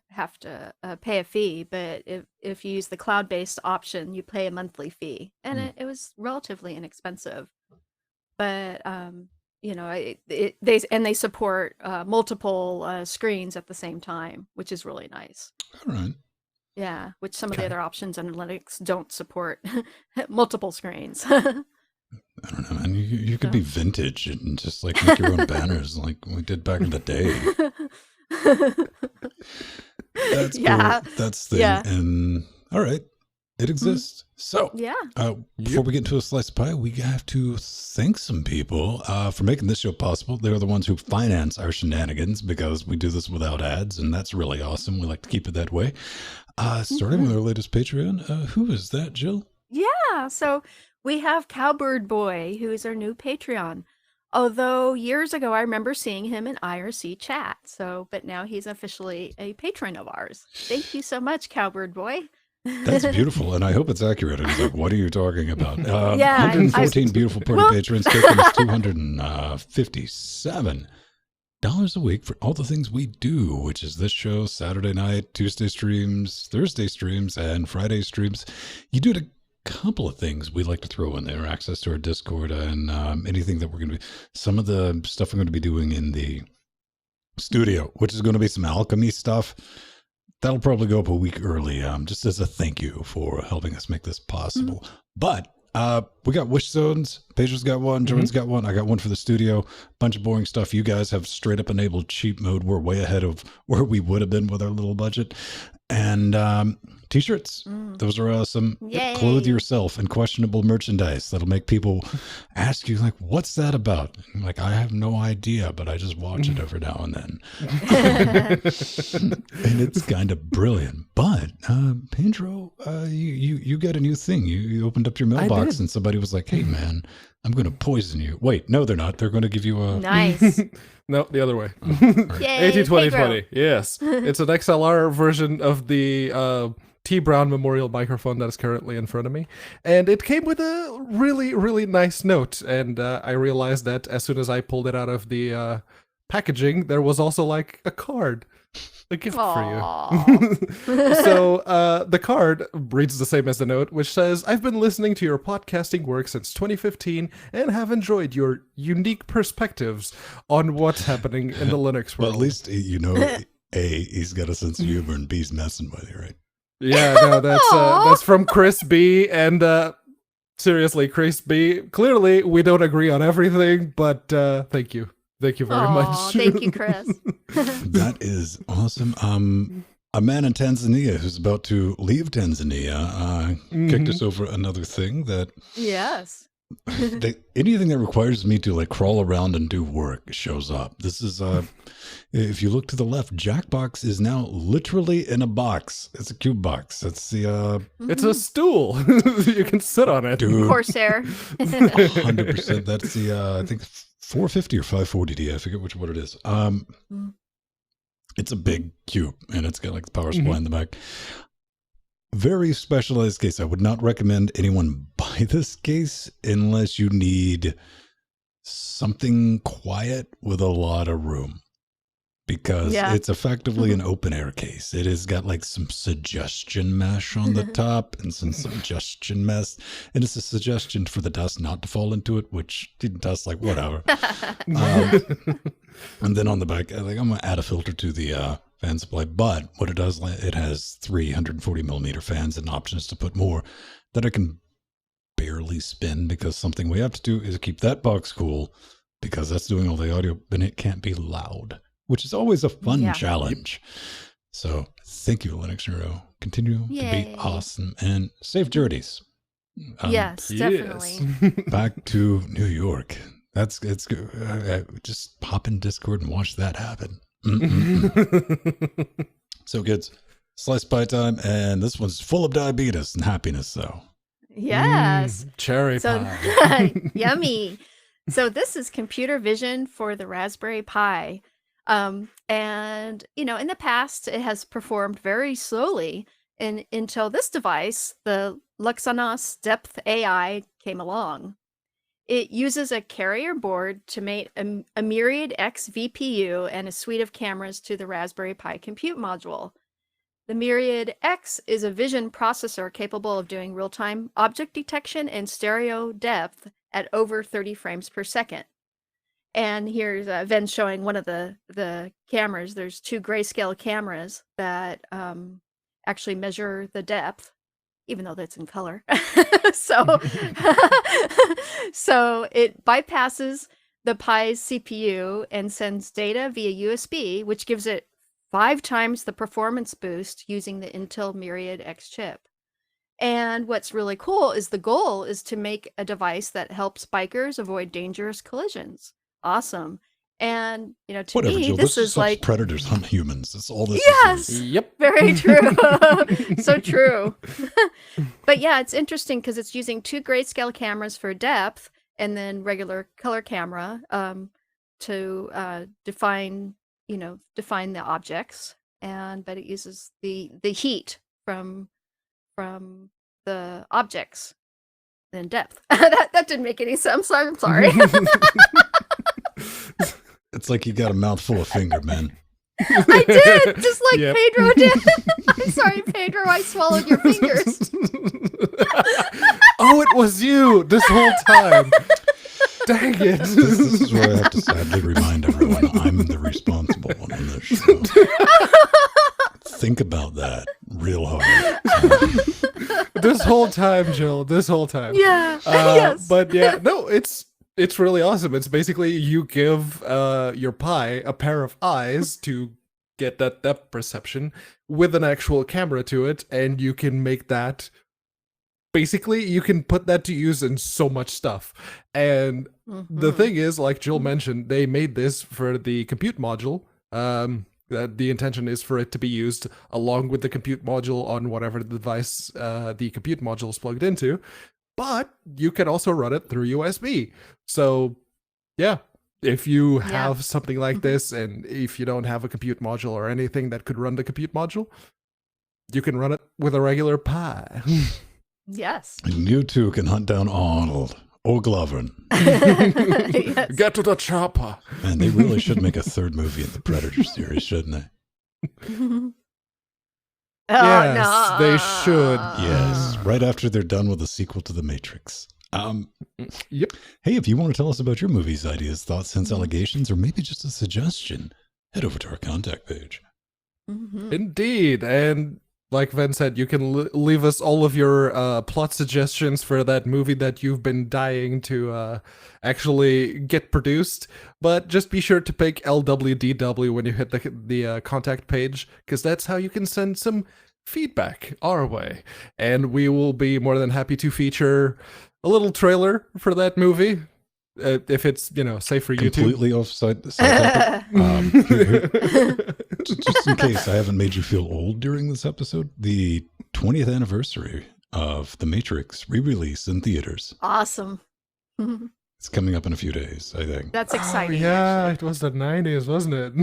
pay a fee. But if you use the cloud-based option, you pay a monthly fee, and it was relatively inexpensive. But they support multiple screens at the same time, which is really nice. All right. Yeah, which some of the other options under Linux don't support multiple screens. I don't know, man. You could be vintage and just like make your own banners like we did back in the day. That's cool. That's the thing. And all right, it exists. So before we get into a slice of pie, we have to thank some people for making this show possible. They're the ones who finance our shenanigans because we do this without ads, and that's really awesome. We like to keep it that way. Starting with our latest Patreon. Who is that, Jill? Yeah, so we have Cowbird Boy, who is our new Patreon. Although years ago, I remember seeing him in IRC chat. But now he's officially a patron of ours. Thank you so much, Cowbird Boy. That's beautiful, and I hope it's accurate. It's like, what are you talking about? 114 beautiful party patrons taking us $257 a week for all the things we do, which is this show, Saturday night, Tuesday streams, Thursday streams, and Friday streams. You do it a couple of things we like to throw in there: access to our Discord and anything that we're going to be, some of the stuff we're going to be doing in the studio, which is going to be some alchemy stuff. That'll probably go up a week early, just as a thank you for helping us make this possible. But we got wish zones. Pedro's got one, Jordan's got one, I got one for the studio. Bunch of boring stuff. You guys have straight up enabled cheap mode. We're way ahead of where we would have been with our little budget. And t-shirts, those are awesome. Clothe yourself in questionable merchandise that'll make people ask you, like, what's that about? I'm like, I have no idea, but I just watch it every now and then. And it's kind of brilliant. But Pedro, you got a new thing. You opened up your mailbox and somebody was like, hey man, I'm going to poison you. Wait, no, they're not. They're going to give you a... Nice. No, the other way. Yay, AT2020. Yes. It's an XLR version of the T. Brown Memorial microphone that is currently in front of me. And it came with a really, really nice note. And I realized that as soon as I pulled it out of the packaging, there was also like a card. A gift Aw. for you. So the card reads the same as the note, which says, I've been listening to your podcasting work since 2015 and have enjoyed your unique perspectives on what's happening in the Linux world. Well, at least, you know, A, he's got a sense of humor, and B's messing with you, right? Yeah, no, that's from Chris B. And seriously, Chris B., clearly we don't agree on everything, but thank you. Thank you very much. Thank you, Chris. That is awesome. A man in Tanzania who's about to leave Tanzania kicked us over another thing that Yes. anything that requires me to like crawl around and do work shows up. This is if you look to the left, Jackbox is now literally in a box. It's a cube box. It's the It's a stool. You can sit on it. dude, Corsair. 100%. That's the I think 450 or 540D. I forget what it is. It's a big cube and it's got like the power supply in the back. Very specialized case. I would not recommend anyone buy this case unless you need something quiet with a lot of room, because it's effectively an open air case. It has got like some suggestion mesh on the top and some suggestion mesh, and it's a suggestion for the dust not to fall into it, which dust, like whatever. And then on the back, like I'm gonna add a filter to the fan supply, but what it does, it has 340 millimeter fans and options to put more that I can barely spin, because something we have to do is keep that box cool, because that's doing all the audio and it can't be loud, which is always a fun challenge. So thank you, Linux Neuro. Continue to be awesome and safe journeys. Yes, definitely. Back to New York. It's good. Just hop in Discord and watch that happen. So kids, slice pie time, and this one's full of diabetes and happiness. So yes, cherry pie, yummy. So this is computer vision for the Raspberry Pi, and you know, in the past it has performed very slowly, and until this device, the Luxonos Depth AI, came along. It uses a carrier board to mate a Myriad X VPU and a suite of cameras to the Raspberry Pi compute module. The Myriad X is a vision processor capable of doing real-time object detection and stereo depth at over 30 frames per second. And here's Ven showing one of the cameras. There's two grayscale cameras that actually measure the depth, even though that's in color. So it bypasses the Pi's CPU and sends data via USB, which gives it 5 times the performance boost using the Intel Myriad X chip. And what's really cool is the goal is to make a device that helps bikers avoid dangerous collisions. Awesome. And, you know, to me, Jill, this is like predators hunt humans. That's all this is. Yep. Very true. So true. But yeah, it's interesting because it's using 2 grayscale cameras for depth and then regular color camera to define the objects. But it uses the heat from the objects in depth. that didn't make any sense. I'm sorry. It's like you got a mouthful of finger, man. I did, just like Pedro did. I'm sorry, Pedro, I swallowed your fingers. Oh, it was you this whole time. Dang it. This is where I have to sadly remind everyone I'm the responsible one on this show. Think about that real hard. This whole time, Jill, this whole time. Yeah, yes. But yeah, no, it's really awesome. It's basically you give your Pi a pair of eyes to get that depth perception with an actual camera to it, and you can make that. Basically, you can put that to use in so much stuff. And the thing is, like Jill mentioned, they made this for the compute module. The intention is for it to be used along with the compute module on whatever device the compute module is plugged into. But you can also run it through USB. So, yeah, if you have something like this, and if you don't have a compute module or anything that could run the compute module, you can run it with a regular Pi. Yes. And you too can hunt down Arnold or Glover. Yes. Get to the chopper. And they really should make a 3rd movie in the Predator series, shouldn't they? Yes, no. they should. Yes, right after they're done with the sequel to The Matrix. Yep. Hey, if you want to tell us about your movies, ideas, thoughts, hints, allegations, or maybe just a suggestion, head over to our contact page. Indeed, and like Ven said, you can leave us all of your plot suggestions for that movie that you've been dying to actually get produced. But just be sure to pick LWDW when you hit the contact page, because that's how you can send some feedback our way. And we will be more than happy to feature a little trailer for that movie. If it's, safe for YouTube. Completely offside topic. Just in case I haven't made you feel old during this episode, the 20th anniversary of The Matrix re-release in theaters. Awesome. It's coming up in a few days, I think. That's exciting. Yeah, it was the 90s, wasn't it?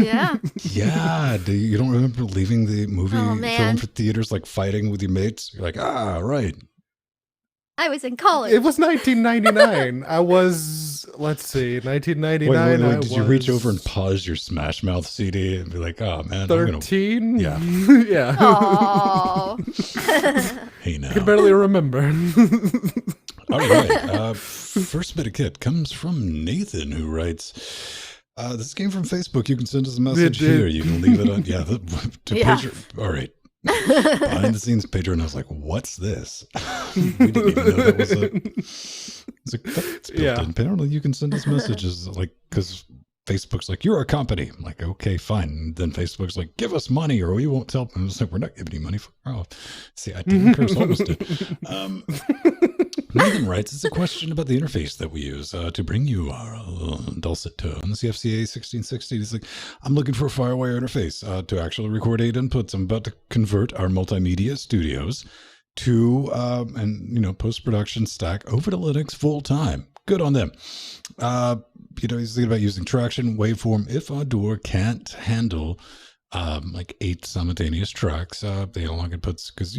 Yeah. Yeah. You don't remember leaving the movie film for theaters, like fighting with your mates? You're like, right. I was in college. It was 1999. I was, 1999. Wait, did you reach over and pause your Smash Mouth CD and be like, oh, man, 13? Yeah. Yeah. Aww. Hey, now. I can barely remember. All right. First bit of kit comes from Nathan, who writes, this came from Facebook. You can send us a message here. You can leave it on. Yeah. Patreon. All right. Behind the scenes, Pedro, and I was like, what's this? We didn't even know that was it's built in. Apparently, you can send us messages, because Facebook's like, you're a company. I'm like, okay, fine. And then Facebook's like, give us money or we won't help. And I was like, we're not giving you money. See, I didn't curse, almost did. Nathan writes, it's a question about the interface that we use to bring you our dulcet tone. The CFCA 1660. He's like, I'm looking for a Firewire interface to actually record 8 inputs. I'm about to convert our multimedia studios to, post-production stack over to Linux full time. Good on them. He's thinking about using traction waveform. If Audur can't handle 8 simultaneous tracks, they no longer puts, because,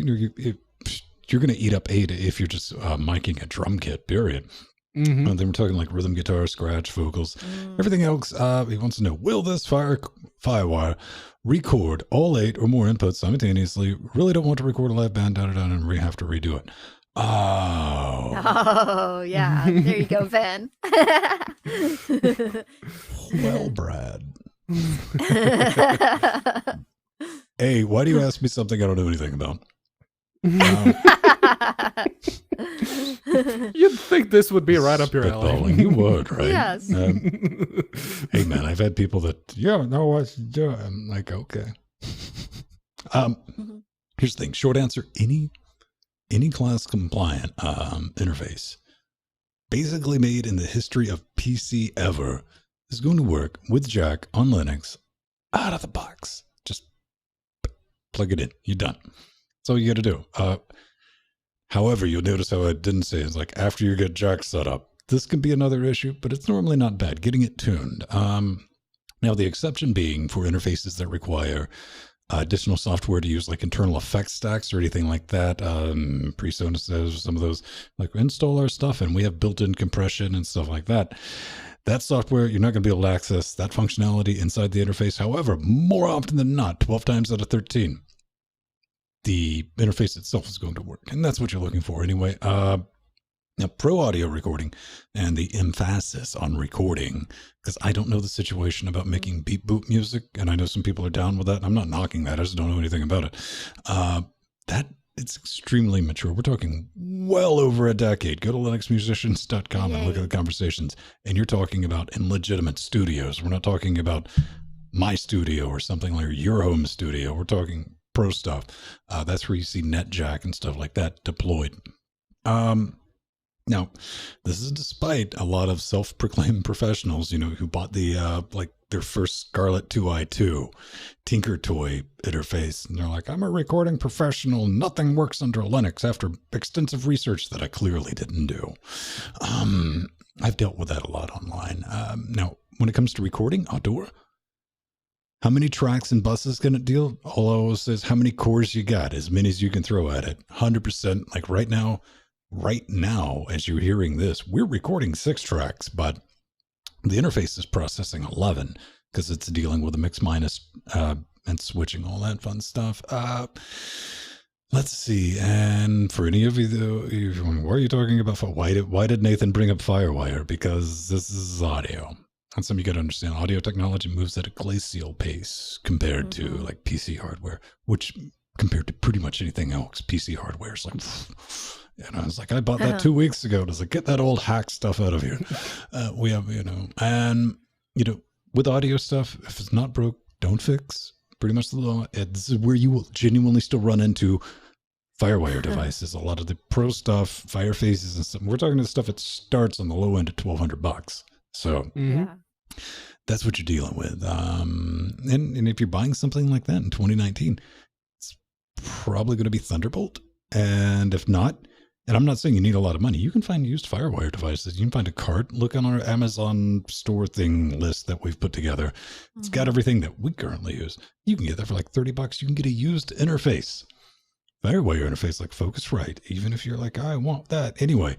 you're going to eat up 8 if you're just miking a drum kit, period. Then we're talking like rhythm guitar, scratch, vocals, everything else. He wants to know, will this Firewire record all 8 or more inputs simultaneously? Really don't want to record a live band, and we have to redo it. Oh, yeah. There you go, Van. Well, Brad. Hey, why do you ask me something I don't know anything about? You'd think this would be right up your alley. You would, right? Yes. Hey, man, I've had people that, what to do. I'm like, okay. Here's the thing. Short answer, any class compliant interface basically made in the history of PC ever is going to work with Jack on Linux out of the box. Just plug it in. You're done. That's all you got to do. However, you'll notice how I didn't say it's like after you get Jack set up, this can be another issue, but it's normally not bad. Getting it tuned. Now, the exception being for interfaces that require additional software to use, like internal effects stacks or anything like that. PreSonus says some of those, like install our stuff, and we have built-in compression and stuff like that. That software, you're not going to be able to access that functionality inside the interface. However, more often than not, 12 times out of 13, the interface itself is going to work. And that's what you're looking for anyway. Now, pro audio recording and the emphasis on recording, because I don't know the situation about making beep boop music, and I know some people are down with that. I'm not knocking that. I just don't know anything about it. That it's extremely mature. We're talking well over a decade. Go to linuxmusicians.com and look at the conversations. And you're talking about in legitimate studios. We're not talking about my studio or something like your home studio. We're talking pro stuff. That's where you see NetJack and stuff like that deployed. Now, this is despite a lot of self-proclaimed professionals, who bought the their first Scarlett 2i2 Tinker Toy interface, and they're like, "I'm a recording professional. Nothing works under Linux." After extensive research that I clearly didn't do, I've dealt with that a lot online. Now, when it comes to recording, Audur, how many tracks and buses can it deal? All I always say is how many cores you got, as many as you can throw at it. 100%. Like right now, as you're hearing this, we're recording 6 tracks, but the interface is processing 11 because it's dealing with a mix minus and switching, all that fun stuff. Let's see. And for any of you, though, why are you talking about? Why did Nathan bring up Firewire? Because this is audio. And some of you got to understand, audio technology moves at a glacial pace compared to like PC hardware, which compared to pretty much anything else, PC hardware is like, and I was like, I bought that 2 weeks ago. I was like, get that old hack stuff out of here. We have, and with audio stuff, if it's not broke, don't fix. Pretty much the law. It's where you will genuinely still run into Firewire devices. A lot of the pro stuff, Fire Faces and stuff. We're talking to stuff that starts on the low end at $1,200. So that's what you're dealing with. And if you're buying something like that in 2019, it's probably going to be Thunderbolt. And if not, and I'm not saying you need a lot of money, you can find used Firewire devices. You can find a cart. Look on our Amazon store thing list that we've put together. It's got everything that we currently use. You can get that for like $30. You can get a used interface. Firewire interface like Focusrite, even if you're like, I want that anyway,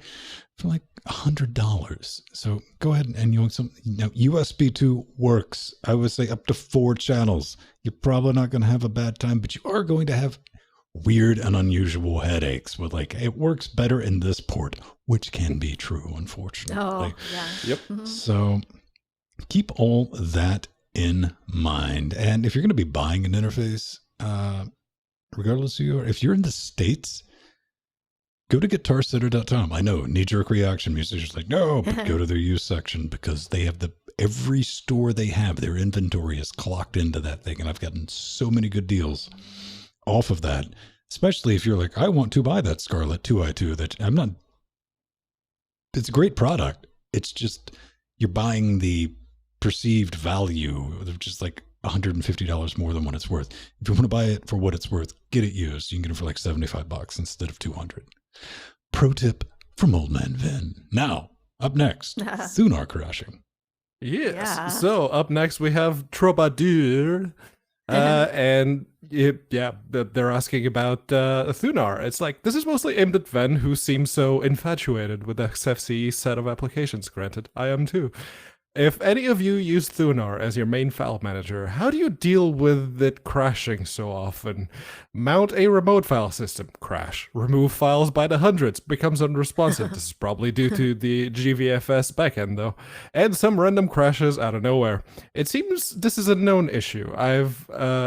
for like $100. So go ahead and you want some. Now USB 2 works. I would say up to 4 channels. You're probably not going to have a bad time, but you are going to have weird and unusual headaches with like, it works better in this port, which can be true, unfortunately. Oh, yeah. Yep. So keep all that in mind. And if you're going to be buying an interface, regardless of if you're in the States, go to guitarcenter.com. I know, knee-jerk reaction, musicians like, no, but go to their used section because they have every store they have, their inventory is clocked into that thing. And I've gotten so many good deals off of that, especially if you're like, I want to buy that Scarlett 2i2 that it's a great product. It's just, you're buying the perceived value, which is like $150 more than what it's worth. If you want to buy it for what it's worth, get it used. You can get it for like $75 instead of $200. Pro tip from Old Man Vin. Now, up next, Thunar crashing. Yes. Yeah. So up next we have Troubadour. And they're asking about Thunar. It's like, this is mostly aimed at Ven, who seems so infatuated with the XFCE set of applications. Granted, I am too. If any of you use Thunar as your main file manager, how do you deal with it crashing so often? Mount a remote file system, crash. Remove files by the hundreds, becomes unresponsive. This is probably due to the GVFS backend though. And some random crashes out of nowhere. It seems this is a known issue. I've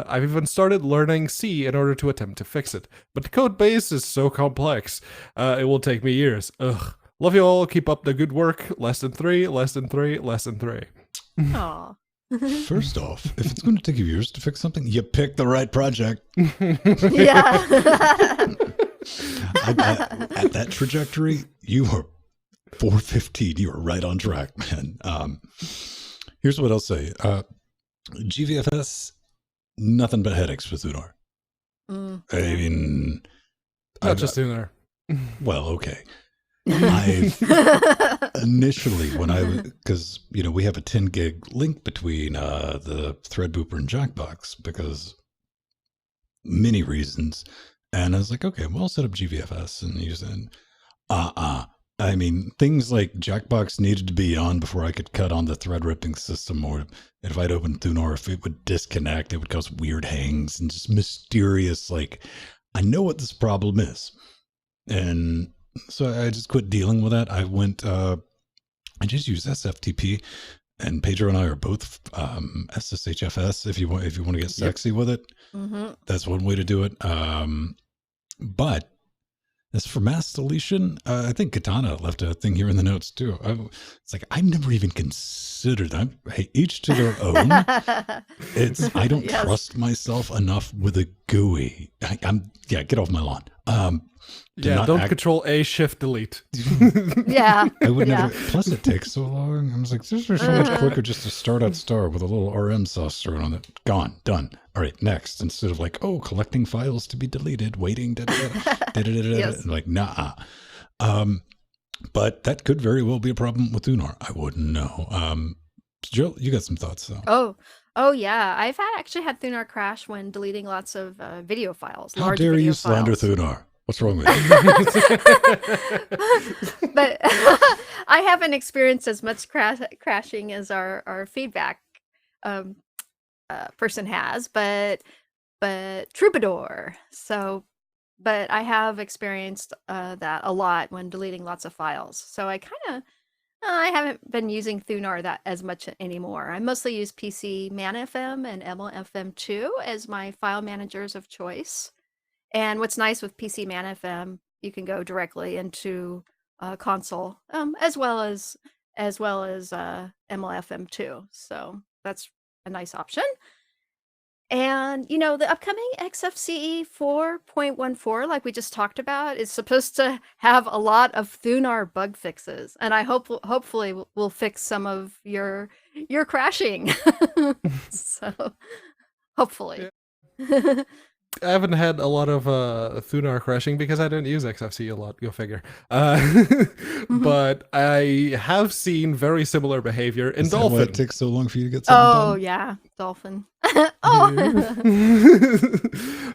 even started learning C in order to attempt to fix it. But the code base is so complex. It will take me years. Ugh. Love you all. Keep up the good work. Less than 3, less than 3, less than 3. Aw. First off, if it's going to take you years to fix something, you pick the right project. Yeah. At that trajectory, you are 415. You are right on track, man. Here's what I'll say. GVFS, nothing but headaches for Thunar. I mean... Not just Thunar. Well, okay. I've initially, because we have a 10 gig link between the Threadbooper and Jackbox because many reasons, and I was like, okay, well, I'll set up GVFS and use it. I mean, things like Jackbox needed to be on before I could cut on the thread ripping system, or if I'd open Thunar, if it would disconnect, it would cause weird hangs and just mysterious, like, I know what this problem is. And so I just quit dealing with that. I went, I just use SFTP, and Pedro and I are both SSHFS. If you want to get sexy with it, that's one way to do it. But as for mass deletion, I think Katana left a thing here in the notes too. It's like, I've never even considered that. Hey, each to their own. I don't trust myself enough with a GUI. Get off my lawn. Don't control A, shift, delete. Yeah. I would never. Plus, it takes so long. I was like, this is so much quicker just to start at star with a little RM sauce thrown on it. Gone, done. All right, next. Instead of like, collecting files to be deleted, waiting, yes. Like, nah. But that could very well be a problem with Thunar. I wouldn't know. Jill, you got some thoughts though. Oh yeah. I've actually had Thunar crash when deleting lots of video files. How dare you slander Thunar? What's wrong with you? But I haven't experienced as much crashing as our feedback person has, but Troubadour. So, but I have experienced that a lot when deleting lots of files. So I haven't been using Thunar that as much anymore. I mostly use PC ManFM and MLFM2 as my file managers of choice. And what's nice with PC ManFM, you can go directly into console, as well as MLFM2. So that's a nice option. And, the upcoming XFCE 4.14, like we just talked about, is supposed to have a lot of Thunar bug fixes. And I hopefully we'll fix some of your crashing. So, hopefully. Yeah. I haven't had a lot of Thunar crashing because I don't use XFCE a lot, go figure. But I have seen very similar behavior in Dolphin. Why it takes so long for you to get something done? Oh, yeah, Dolphin.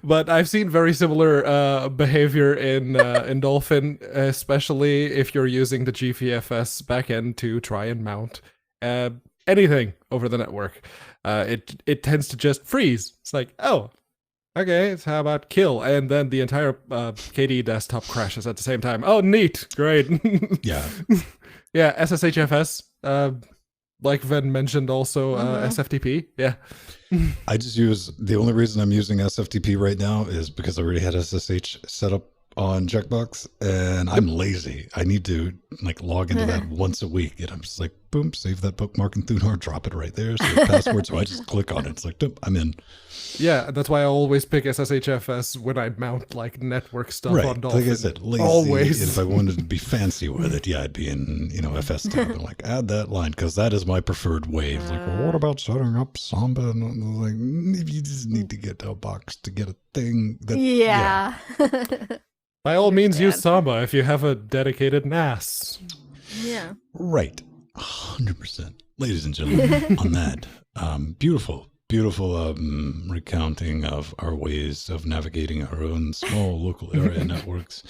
But I've seen very similar behavior in Dolphin, especially if you're using the GFFS backend to try and mount anything over the network. It tends to just freeze. It's like, oh, okay, so how about kill? And then the entire KDE desktop crashes at the same time. Oh, neat. Great. Yeah. Yeah, SSHFS. Like Ven mentioned also, SFTP. Yeah. I just use, the only reason I'm using SFTP right now is because I already had SSH set up on Checkbox, and I'm lazy. I need to log into that once a week, and I'm just like, boom, save that bookmark in Thunar, drop it right there, save the password, so I just click on it. It's like, I'm in. Yeah, that's why I always pick SSHFS when I mount network stuff on Dolphin. Like I said, lazy. Always. If I wanted to be fancy with it, I'd be in FS tab and add that line, because that is my preferred way. It's like, well, what about setting up Samba? And I'm like, maybe you just need to get a box to get a thing. Yeah. By all means, use Samba if you have a dedicated NAS. Yeah. Right. 100%. Ladies and gentlemen, on that beautiful recounting of our ways of navigating our own small local area networks,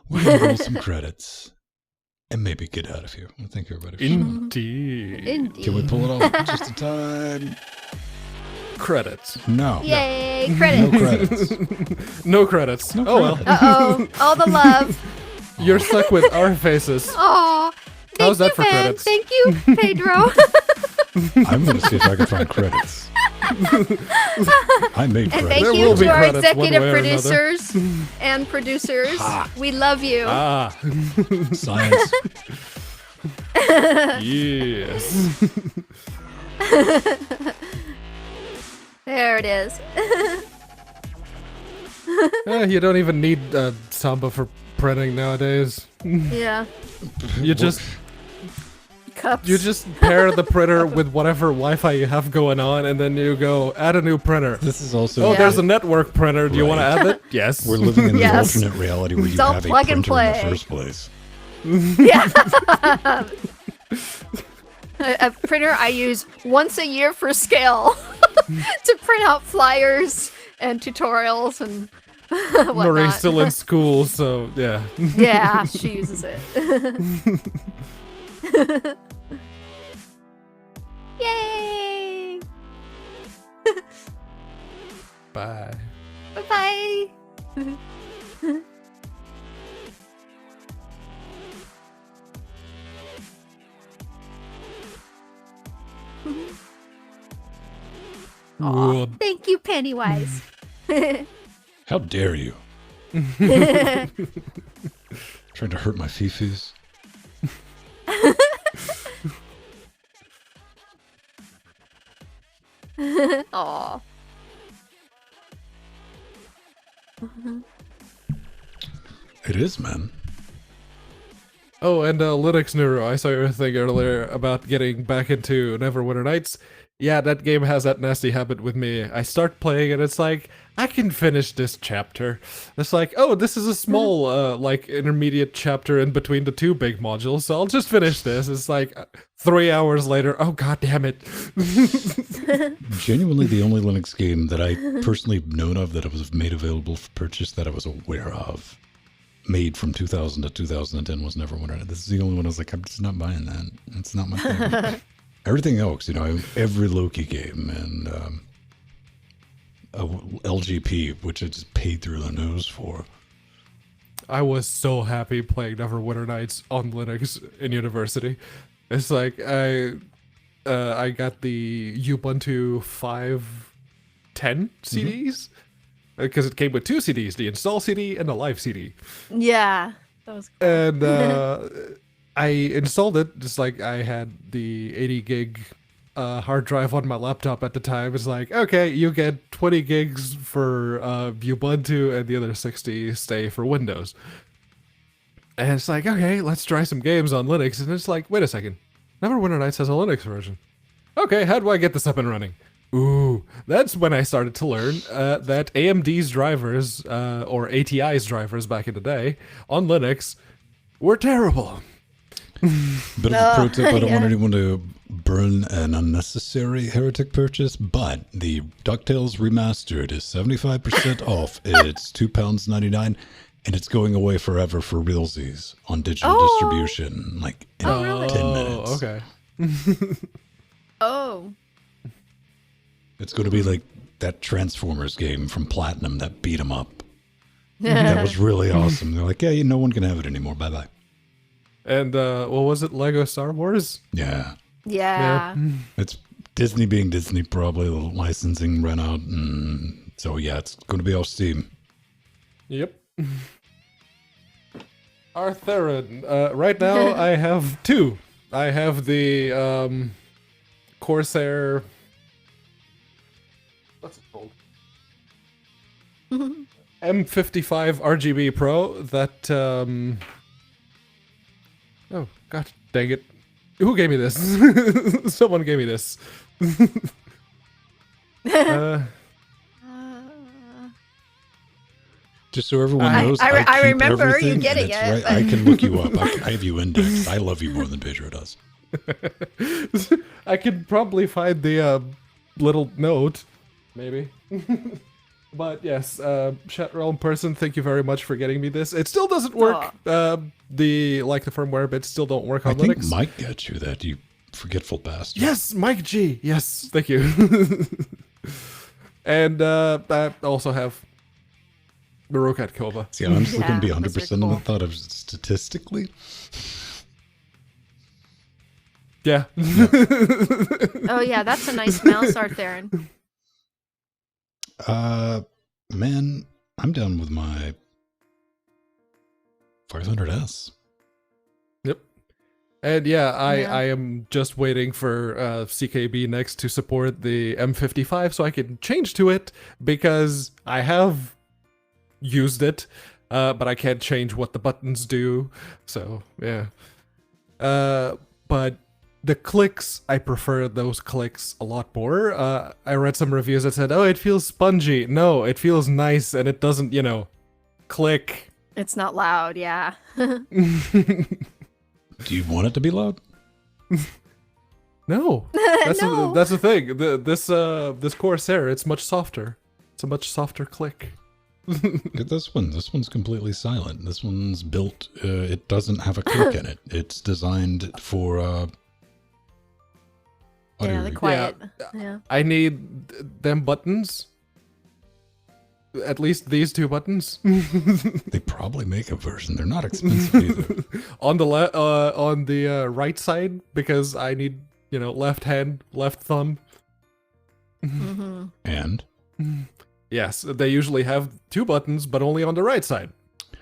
we're going to roll some credits and maybe get out of here. Well, thank you, everybody. Indeed. Can we pull it off just in time? Credits. No. Yay, credits. No credits. No credits. No well. Uh-oh. All the love. You're stuck with our faces. Oh, how's that for credits? Thank you, Pedro. I'm going to see if I can find credits. I made credits. And thank you to our executive producers and producers. We love you. Science. Yes. There it is. You don't even need Samba for printing nowadays. Yeah. You just Cups. You just pair the printer with whatever Wi-Fi you have going on, and then you go add a new printer. This is also there's a network printer. Do you want to add it? Yes. We're living in this alternate reality where you have a printer in the first place. Yeah. A printer I use once a year for scale to print out flyers and tutorials and whatnot. Marie's still in school, so yeah. Yeah, she uses it. Yay! Bye. Bye-bye. Aw, thank you, Pennywise. How dare you? Trying to hurt my fifus. Aw. It is, man. Oh, and Linux Neuro, I saw your thing earlier about getting back into Neverwinter Nights. Yeah, that game has that nasty habit with me. I start playing and it's like, I can finish this chapter. It's like, oh, this is a small, intermediate chapter in between the two big modules, so I'll just finish this. It's like 3 hours later, oh, god damn it. Genuinely the only Linux game that I personally known of that was made available for purchase that I was aware of, made from 2000 to 2010, was Neverwinter. This is the only one I was like, I'm just not buying that. It's not my thing. Everything else, every Loki game and a LGP, which I just paid through the nose for. I was so happy playing Neverwinter Nights on Linux in university. It's like I got the Ubuntu 5.10 CDs because it came with 2 CDs, the install CD and the live CD. Yeah, that was cool. And I installed it just like I had the 80 gig hard drive on my laptop at the time. It's like, okay, you get 20 gigs for Ubuntu and the other 60 stay for Windows. And it's like, okay, let's try some games on Linux. And it's like, wait a second, Neverwinter Nights has a Linux version. Okay, how do I get this up and running? Ooh, that's when I started to learn that AMD's drivers, or ATI's drivers back in the day, on Linux, were terrible. But as a pro tip, I don't want anyone to burn an unnecessary heretic purchase, but the DuckTales Remastered is 75% off. It's £2.99, and it's going away forever for realsies on digital distribution, like in 10 minutes. Okay. Oh. It's going to be like that Transformers game from Platinum that beat 'em up. That was really awesome. They're like, yeah, no one can have it anymore. Bye-bye. And what was it, Lego Star Wars? Yeah. Yeah. It's Disney being Disney, probably a little licensing run out. And so, yeah, it's going to be off Steam. Yep. Artheron. Right now, I have 2. I have the Corsair... What's it called? M55 RGB Pro that... Oh, god dang it. Who gave me this? Someone gave me this. Just so everyone knows, I keep remember you everything, getting and it's it. Right, I can look you up. I have you indexed. I love you more than Pedro does. I could probably find the little note, maybe. But yes, Chat Realm person, thank you very much for getting me this. It still doesn't work. The firmware bits still don't work on Linux. I think Mike got you that, you forgetful bastard. Yes, Mike G. Yes, thank you. And I also have the Rokat Kova. See, I'm still going to be Yeah, 100% cool. on the thought of statistically. Yeah. Oh yeah, that's a nice mouse, Artheron. Man, I'm done with my 500S. Yep. And yeah, I am just waiting for CKB Next to support the M55 so I can change to it, because I have used it, but I can't change what the buttons do. So yeah. But the clicks, I prefer those clicks a lot more. I read some reviews that said, oh, it feels spongy. No, it feels nice, and it doesn't, click. It's not loud, yeah. Do you want it to be loud? No. That's, No. that's the thing. This Corsair, it's much softer. It's a much softer click. Look at this one. This one's completely silent. This one's built, it doesn't have a click in it. It's designed for... Yeah, the quiet. Yeah. I need them buttons. At least these 2 buttons. They probably make a version. They're not expensive either. On the right side, because I need, left hand, left thumb. Mm-hmm. And? Yes, they usually have 2 buttons, but only on the right side.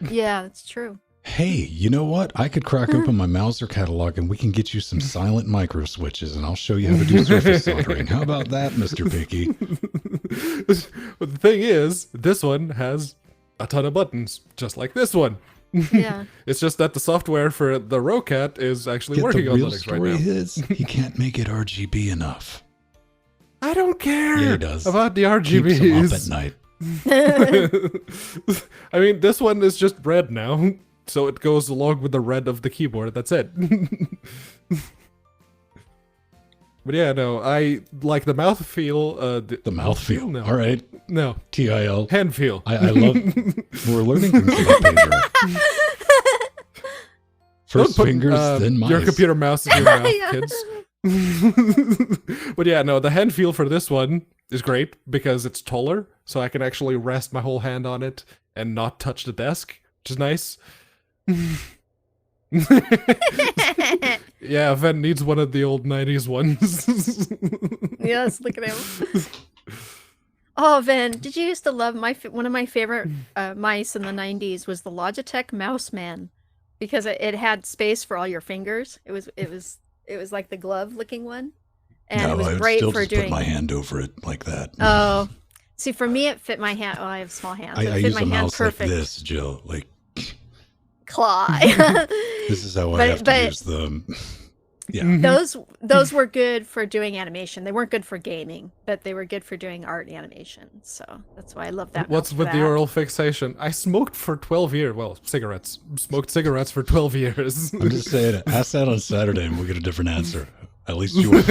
Yeah, that's true. Hey, you know what? I could crack open my Mauser catalog and we can get you some silent micro switches and I'll show you how to do surface soldering. How about that, Mr. Picky? But the thing is, this one has a ton of buttons, just like this one. Yeah. It's just that the software for the Rokat is actually working on Linux right now. The real story is he can't make it RGB enough. I don't care Yeah, he does. about the Keeps him up RGBs. at night. I mean, this one is just red now, so it goes along with the red of the keyboard. That's it. But yeah, no, I like the mouthfeel. The mouthfeel. No. All right. No. TIL. Hand feel. I love... We're learning things about Pedro. First fingers, then mice. Your computer mouse is your mouth, kids. But yeah, no, the hand feel for this one is great because it's taller, so I can actually rest my whole hand on it and not touch the desk, which is nice. Yeah, Ven needs one of the old 90s ones. Yes, look at him. Oh, Ven, did you used to love one of my favorite mice in the 90s was the Logitech Mouse Man, because it had space for all your fingers. It was like the glove-looking one, and it was great for doing. Put my hand over it like that. Oh, see, for me, it fit my hand. Oh, I have small hands. I use a mouse like this, Jill. Like claw. This is how I have to use them. Yeah. Those were good for doing animation. They weren't good for gaming, but they were good for doing art animation. So that's why I love that. What's with the oral fixation? I smoked for 12 years. Well, cigarettes. Smoked cigarettes for 12 years. I'm just saying, ask that on Saturday and we'll get a different answer. At least you will.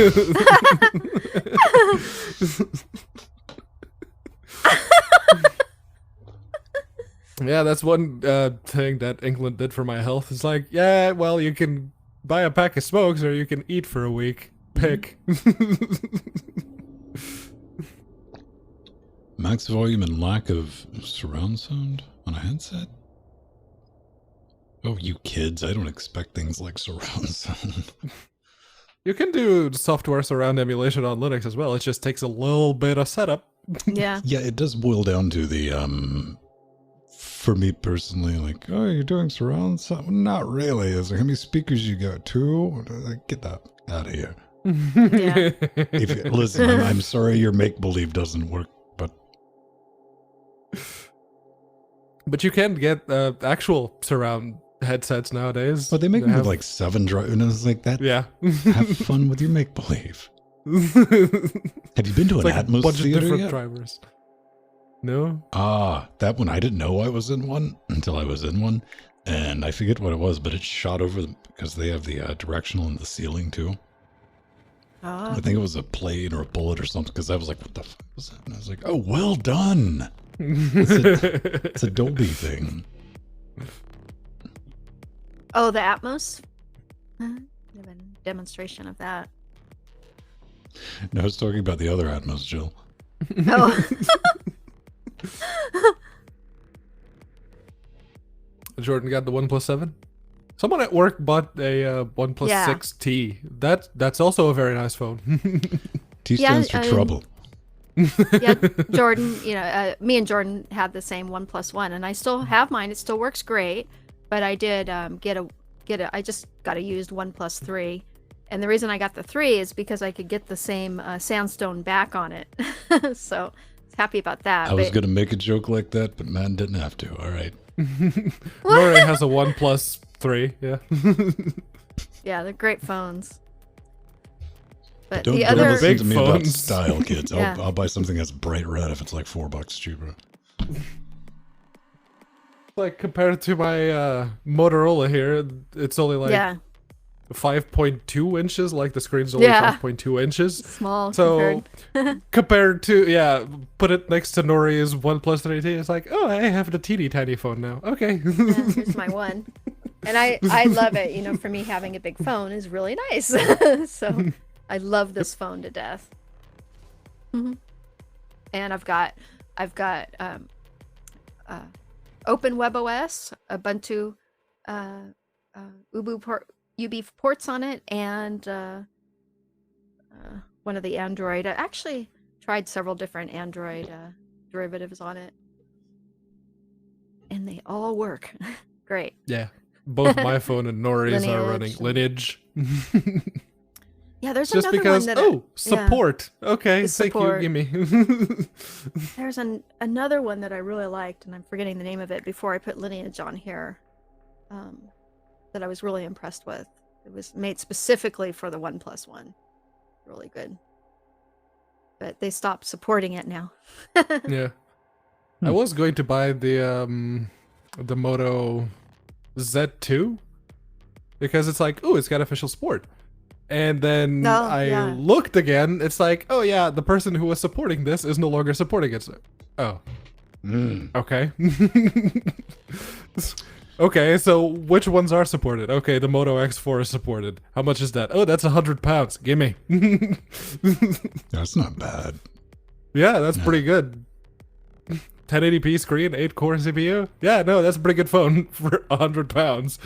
Yeah, that's one thing that England did for my health. It's like, yeah, well, you can buy a pack of smokes or you can eat for a week. Pick. Max volume and lack of surround sound on a headset? Oh, you kids, I don't expect things like surround sound. You can do software surround emulation on Linux as well. It just takes a little bit of setup. Yeah. Yeah, it does boil down to the, for me personally, like, oh, you're doing surround sound? Not really. Is there how many speakers you got? 2? Get that out of here. Yeah. Listen, I'm sorry your make-believe doesn't work, but you can get actual surround headsets nowadays. But they make them with like 7 drivers, and it's like that. Yeah. Have fun with your make-believe. Have you been to an Atmos bunch theater of different yet? drivers. No. That one, I didn't know I was in one until I was in one, and I forget what it was, but it shot over them because they have the directional in the ceiling too. Oh. I think it was a plane or a bullet or something, because I was like, what the fuck was that? And I was like, oh, well done. It's a Dolby thing. Oh, the Atmos? Demonstration of that. No, I was talking about the other Atmos, Jill. Oh. Jordan got the OnePlus 7. Someone at work bought a OnePlus 6T. That's also a very nice phone. T stands for trouble. Yeah, Jordan, me and Jordan had the same OnePlus One, and I still have mine. It still works great, but I did I just got a used OnePlus 3, and the reason I got the 3 is because I could get the same sandstone back on it. So I was happy about that. I was gonna make a joke like that, but man didn't have to. All right. Rory has a OnePlus 3. Yeah. Yeah, they're great phones. But Don't listen to me about phones. style, kids. Yeah. I'll buy something that's bright red if it's like $4 cheaper. Like compared to my Motorola here, it's only like 5.2 inches. Like the screen's only 5.2 inches. Small. So compared to put it next to Nori's OnePlus 3T. It's like, oh, I have the teeny tiny phone now. Okay. Yeah, here's my one, and I love it. For me, having a big phone is really nice. So I love this phone to death. Mm-hmm. And I've got Open WebOS, Ubuntu, UB ports on it, and one of the Android. I actually tried several different Android derivatives on it, and they all work great. Yeah, both my phone and Nori's are running Lineage. Yeah, there's just another because one that support. Okay, support. Thank you. Gimme. There's another one that I really liked, and I'm forgetting the name of it before I put Lineage on here. That I was really impressed with. It was made specifically for the OnePlus One. Really good. But they stopped supporting it now. Yeah. I was going to buy the Moto Z2 because it's like, it's got official support. And then I looked again. It's like, oh yeah, the person who was supporting this is no longer supporting it. So, okay. Okay, so which ones are supported? Okay, the Moto X4 is supported. How much is that? Oh, that's £100. Gimme. That's not bad. Yeah, that's pretty good. 1080p screen, 8-core CPU. Yeah, no, that's a pretty good phone for 100 pounds.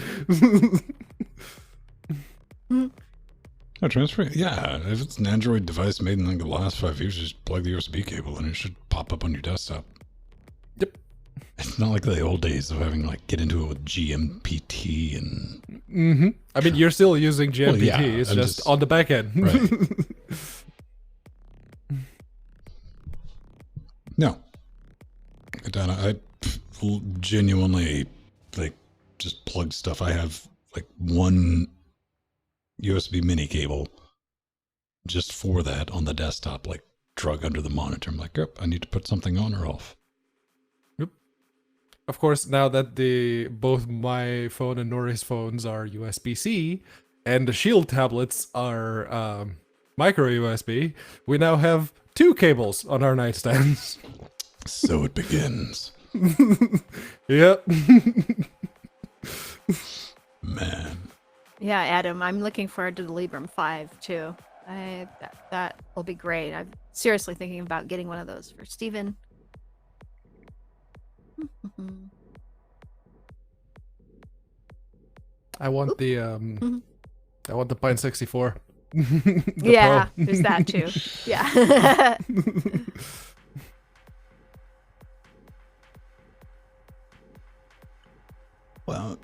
Oh, transfer? Yeah, if it's an Android device made in like the last 5 years, just plug the USB cable and it should pop up on your desktop. Yep. It's not like the old days of having like get into it with GMPT and... Mm-hmm. I mean, you're still using GMPT, Well, yeah, it's I'm just on the back end. Right. No. Donna, I genuinely like just plug stuff. I have like one USB mini cable just for that on the desktop, like drug under the monitor. I'm like, yep, I need to put something on or off. Yep. Of course, now that both my phone and Nori's phones are USB-C and the Shield tablets are micro USB, we now have 2 cables on our nightstands. So it begins. Yep. Man. Yeah, Adam, I'm looking forward to the Librem 5 too. That will be great. I'm seriously thinking about getting one of those for Steven. I want the I want the Pine 64. Yeah, there's that too. Yeah. Well,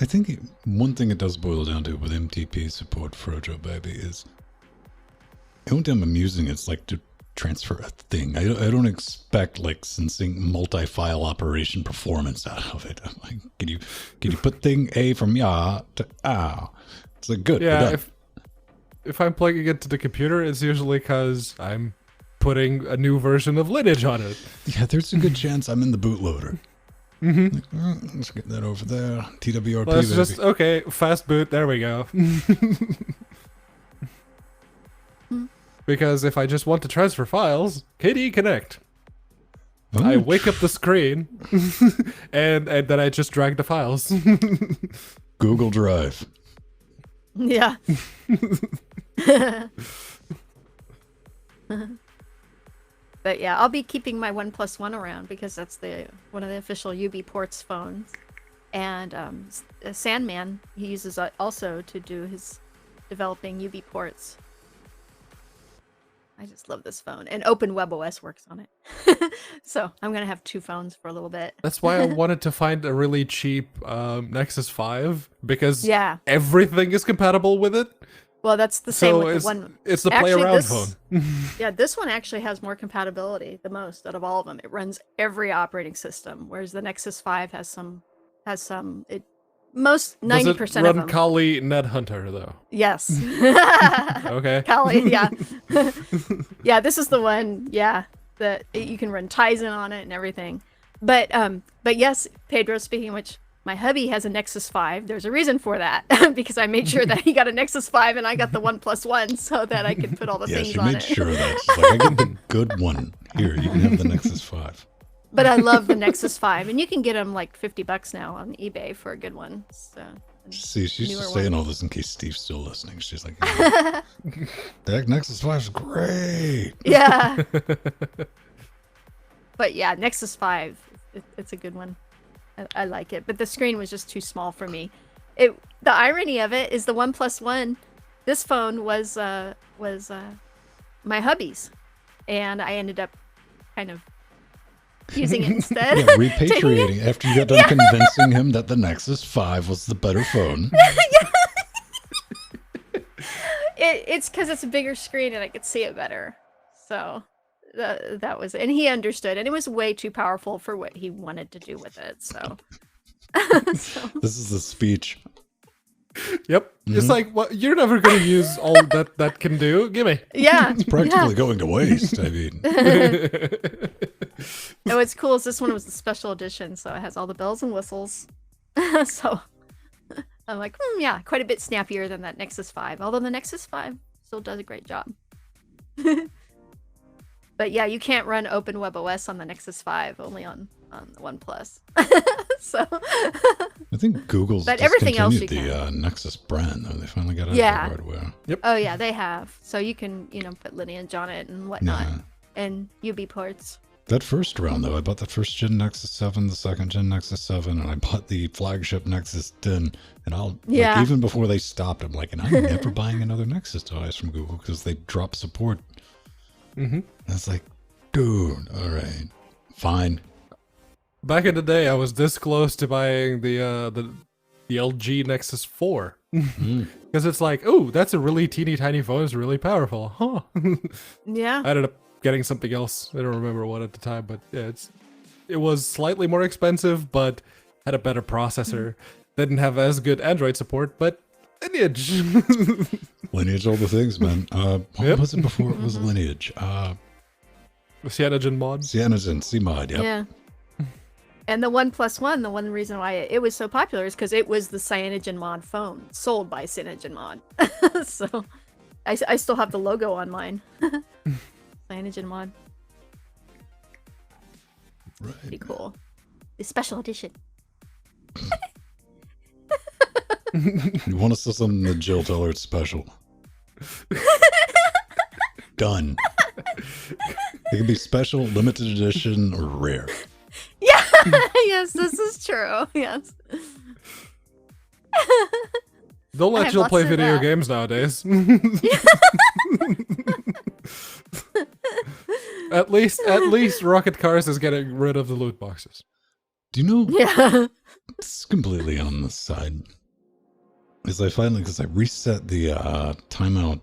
I think one thing it does boil down to with MTP support for Ojo Baby is the only time I'm using it's like to transfer a thing. I don't expect like sensing multi-file operation performance out of it. I'm like, can you put thing A from ya to It's like good. Yeah, if I'm plugging it to the computer, it's usually because I'm putting a new version of Lineage on it. Yeah, there's a good chance I'm in the bootloader. Mm-hmm. Like, let's get that over there. TWRP, Let's baby. just, okay, fast boot, there we go. Because if I just want to transfer files, KDE Connect. Oh, I wake up the screen, and then I just drag the files. Google Drive. Yeah. But yeah, I'll be keeping my OnePlus One around because that's one of the official UB Ports phones. And Sandman, he uses it also to do his developing UB Ports. I just love this phone. And OpenWebOS works on it. So I'm going to have 2 phones for a little bit. That's why I wanted to find a really cheap Nexus 5, because everything is compatible with it. Well, that's the same with the one. It's the play-around phone. Yeah, this one actually has more compatibility, the most out of all of them. It runs every operating system, whereas the Nexus 5 has some. Most 90% of them. Does it run Kali NetHunter though? Yes. Okay. Kali, yeah. Yeah, this is the one. Yeah, that you can run Tizen on it and everything. But yes, Pedro. Speaking of which, my hubby has a Nexus 5. There's a reason for that because I made sure that he got a Nexus 5 and I got the OnePlus One so that I could put all the things on it. Yeah, she made sure of that. She's like, I get the good one. Here, you can have the Nexus 5. But I love the Nexus 5, and you can get them like $50 now on eBay for a good one. So, see, she's just saying all this in case Steve's still listening. She's like, that Nexus 5 is great. Yeah. But yeah, Nexus 5, it's a good one. I like it, but the screen was just too small for me. The irony of it is the OnePlus One, this phone was my hubby's, and I ended up kind of using it instead. Yeah, repatriating after you got done convincing him that the Nexus 5 was the better phone. It's because it's a bigger screen and I could see it better. So that was, and he understood, and it was way too powerful for what he wanted to do with it. So, This is the speech. Yep. Mm-hmm. It's like, well, you're never going to use all that can do. Gimme. Yeah. It's practically going to waste. I mean. And what's cool is this one was the special edition, so it has all the bells and whistles. So I'm like, yeah, quite a bit snappier than that Nexus 5. Although the Nexus 5 still does a great job. But yeah, you can't run OpenWebOS on the Nexus 5, only on the OnePlus. So I think Google's but everything else you the can. Nexus brand, though. They finally got out of the hardware. Yep. Oh yeah, they have. So you can, put Lineage on it and whatnot. Yeah. and UB ports. That first round, though, I bought the first gen Nexus 7, the second gen Nexus 7, and I bought the flagship Nexus 10. And like, even before they stopped, I'm like, and I'm never buying another Nexus device from Google because they drop support. And it's like, dude, all right, fine. Back in the day, I was this close to buying the LG Nexus 4. Because it's like, oh, that's a really teeny tiny phone. It's really powerful. Huh. Yeah. I ended up getting something else. I don't remember what at the time, but yeah, it was slightly more expensive, but had a better processor. Didn't have as good Android support, but Lineage. Lineage, all the things, man. What was it before it was Lineage? The Cyanogen mod. Cyanogen, CMod, yep. Yeah. And the 1+1, the one reason why it was so popular is because it was the Cyanogen mod phone sold by Cyanogen mod. So I still have the logo on mine. Cyanogen mod. Right. Pretty cool. The special edition. You want to sell something to Jill, tell her it's special. Done. It can be special, limited edition, or rare. Yeah, yes, this is true. Yes. Don't let Jill play video games nowadays. At least Rocket Cars is getting rid of the loot boxes. Do you know? Yeah. It's completely on the side. Because I reset the timeout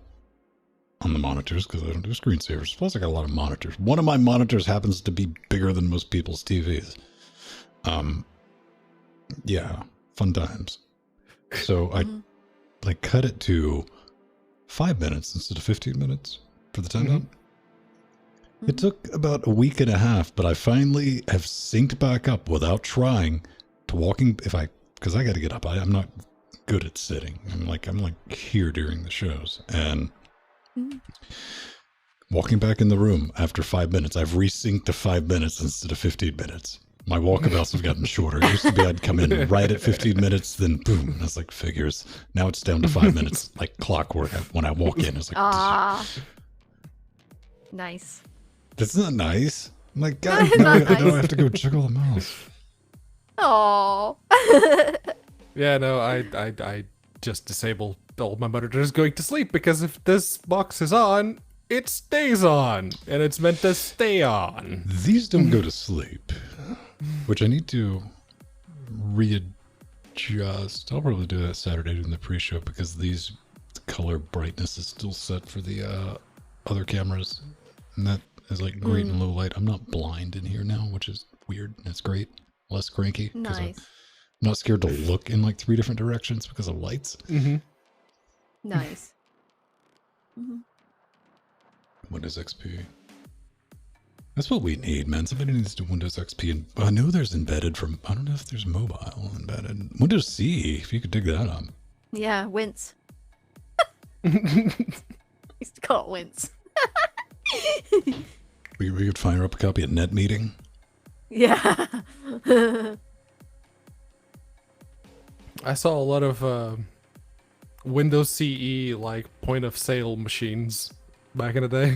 on the monitors because I don't do screensavers. Plus, I got a lot of monitors. One of my monitors happens to be bigger than most people's TVs. Yeah, fun times. So I cut it to 5 minutes instead of 15 minutes for the timeout. It took about a week and a half, but I finally have synced back up without trying to walking. Because I got to get up. I'm not good at sitting. I'm like here during the shows and walking back in the room after 5 minutes. I've resynced to 5 minutes instead of 15 minutes. My walkabouts have gotten shorter. It used to be I'd come in right at 15 minutes, then boom. I was like, figures. Now it's down to 5 minutes, like clockwork. When I walk in, it's like, nice. That's not nice. I'm like, God, now I have to go jiggle the mouse. Oh. Yeah, no, I just disabled all my monitors going to sleep because if this box is on, it stays on, and it's meant to stay on. These don't go to sleep, which I need to readjust. I'll probably do that Saturday during the pre-show because the color brightness is still set for the other cameras, and that is like great in low light. I'm not blind in here now, which is weird. That's great. Less cranky. Nice. I'm not scared to look in like 3 different directions because of lights. Nice. Windows XP. That's what we need, man. Somebody needs to do Windows XP. And I know there's embedded from, I don't know if there's mobile embedded. Windows C, if you could dig that up. Yeah, Wince. Used to call it Wince. We could fire up a copy at Net Meeting. Yeah. I saw a lot of Windows CE like point of sale machines back in the day.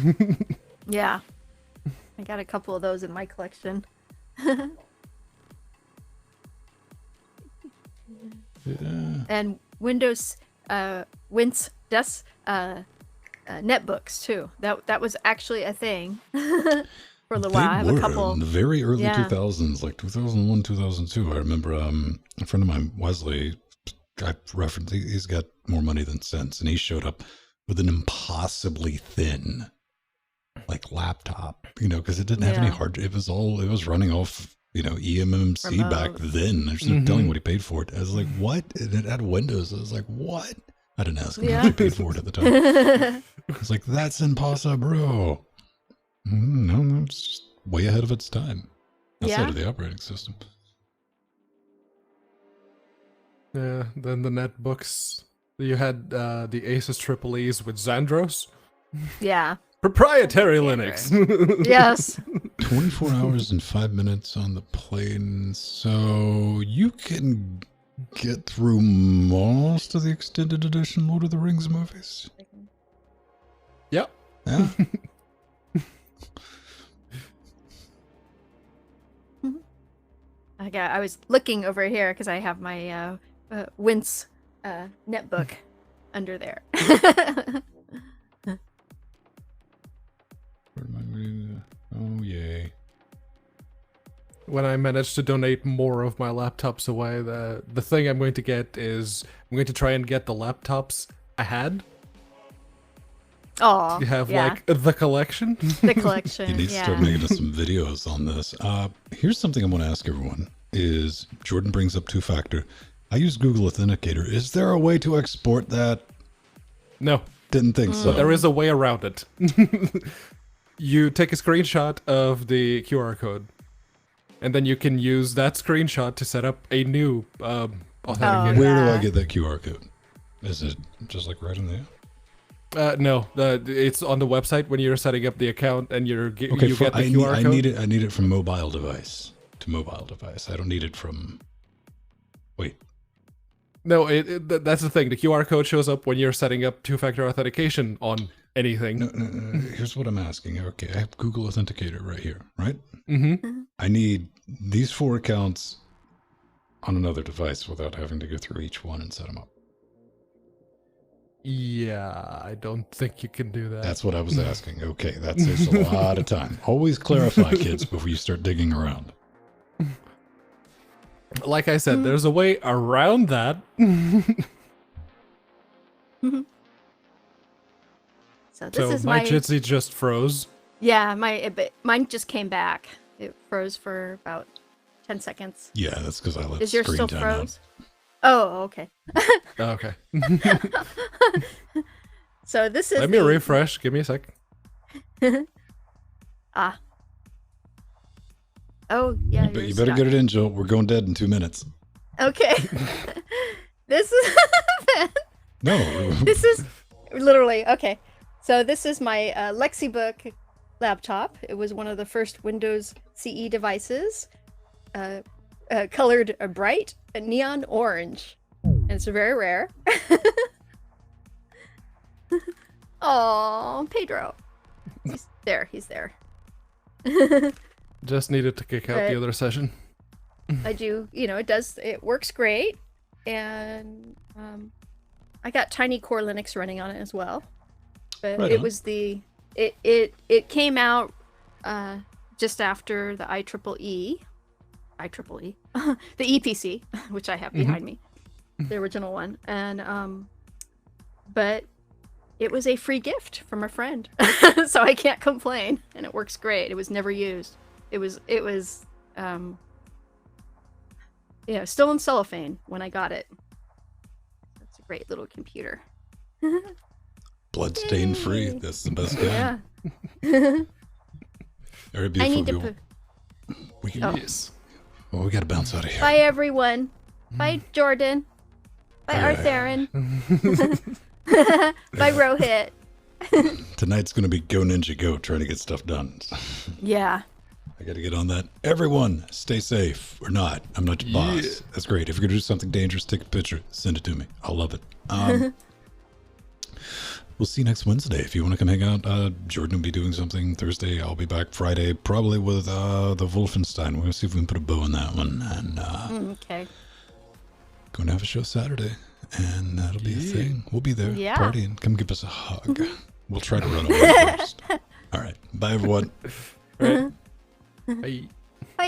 Yeah. I got a couple of those in my collection. Yeah. And Windows Wince netbooks too. That was actually a thing for a little while. I have a couple in the very early 2000s, like 2001, 2002. I remember a friend of mine, Wesley, I referenced, he's got more money than sense, and he showed up with an impossibly thin like laptop, because it didn't have any hard. It was running off, eMMC Remote. back then. There's no telling what he paid for it. I was like, what? And it had Windows. I was like, what? I didn't ask him how much he paid for it at the time. I was like, that's impossible. No, it's just way ahead of its time. Outside of the operating system. Yeah, then the netbooks. You had the Asus Triple-E's with Xandros. Yeah. Proprietary Linux. Yes. 24 hours and 5 minutes on the plane, so you can get through most of the extended edition Lord of the Rings movies. Yep. Yeah. I was looking over here because I have my Wince netbook under there. Oh, yay. When I manage to donate more of my laptops away, the thing I'm going to get is I'm going to try and get the laptops I had. Oh, You have like the collection. The collection. You need to start making us some videos on this. Here's something I want to ask everyone: is Jordan brings up two-factor. I use Google Authenticator. Is there a way to export that? No, didn't think so. But there is a way around it. You take a screenshot of the QR code, and then you can use that screenshot to set up a new authenticator. Where do I get that QR code? Is it just like right in there? No, it's on the website when you're setting up the account, and you get the QR code. I need it from mobile device to mobile device. I don't need it from. Wait. No, that's the thing. The QR code shows up when you're setting up two-factor authentication on anything. No. Here's what I'm asking. Okay, I have Google Authenticator right here, right? Mm-hmm. I need these 4 accounts on another device without having to go through each one and set them up. Yeah, I don't think you can do that. That's what I was asking. Okay, that saves a lot of time. Always clarify, kids, before you start digging around. Like I said, there's a way around that. So this is my Jitsi just froze. Yeah, mine just came back. It froze for about 10 seconds. Yeah, that's because I left Is yours screen still time froze? Oh, okay. Okay. So this is. Let me refresh. Give me a sec. Oh, yeah. You better get it in, Joe. We're going dead in 2 minutes. Okay. This is. No. This is literally okay. So this is my Lexibook laptop. It was one of the first Windows CE devices, colored a bright neon orange, and it's very rare. Oh, Pedro. He's there. Just needed to kick out the other session. I do, it works great, and I got Tiny Core Linux running on it as well. But right it on. was it came out just after the IEEE, the EPC, which I have behind me, the original one, and but it was a free gift from a friend, so I can't complain, and it works great. It was never used. It was still in cellophane when I got it. It's a great little computer. Bloodstain free. That's the best kind. Yeah. All right, I need to beautiful. We can. Oh. Yes. Well, we got to bounce out of here. Bye, everyone. Bye, Jordan. Bye, Artherin. Bye, Rohit. Tonight's going to be Go Ninja Go, trying to get stuff done. Yeah. I got to get on that. Everyone, stay safe or not. I'm not your boss. Yeah. That's great. If you're going to do something dangerous, take a picture. Send it to me. I'll love it. We'll see you next Wednesday. If you want to come hang out, Jordan will be doing something Thursday. I'll be back Friday, probably with the Wolfenstein. We're going to see if we can put a bow on that one. And Okay. going to have a show Saturday. And that'll be a thing. We'll be there partying. Come give us a hug. We'll try to run away first. All right. Bye, everyone. Right. Bye.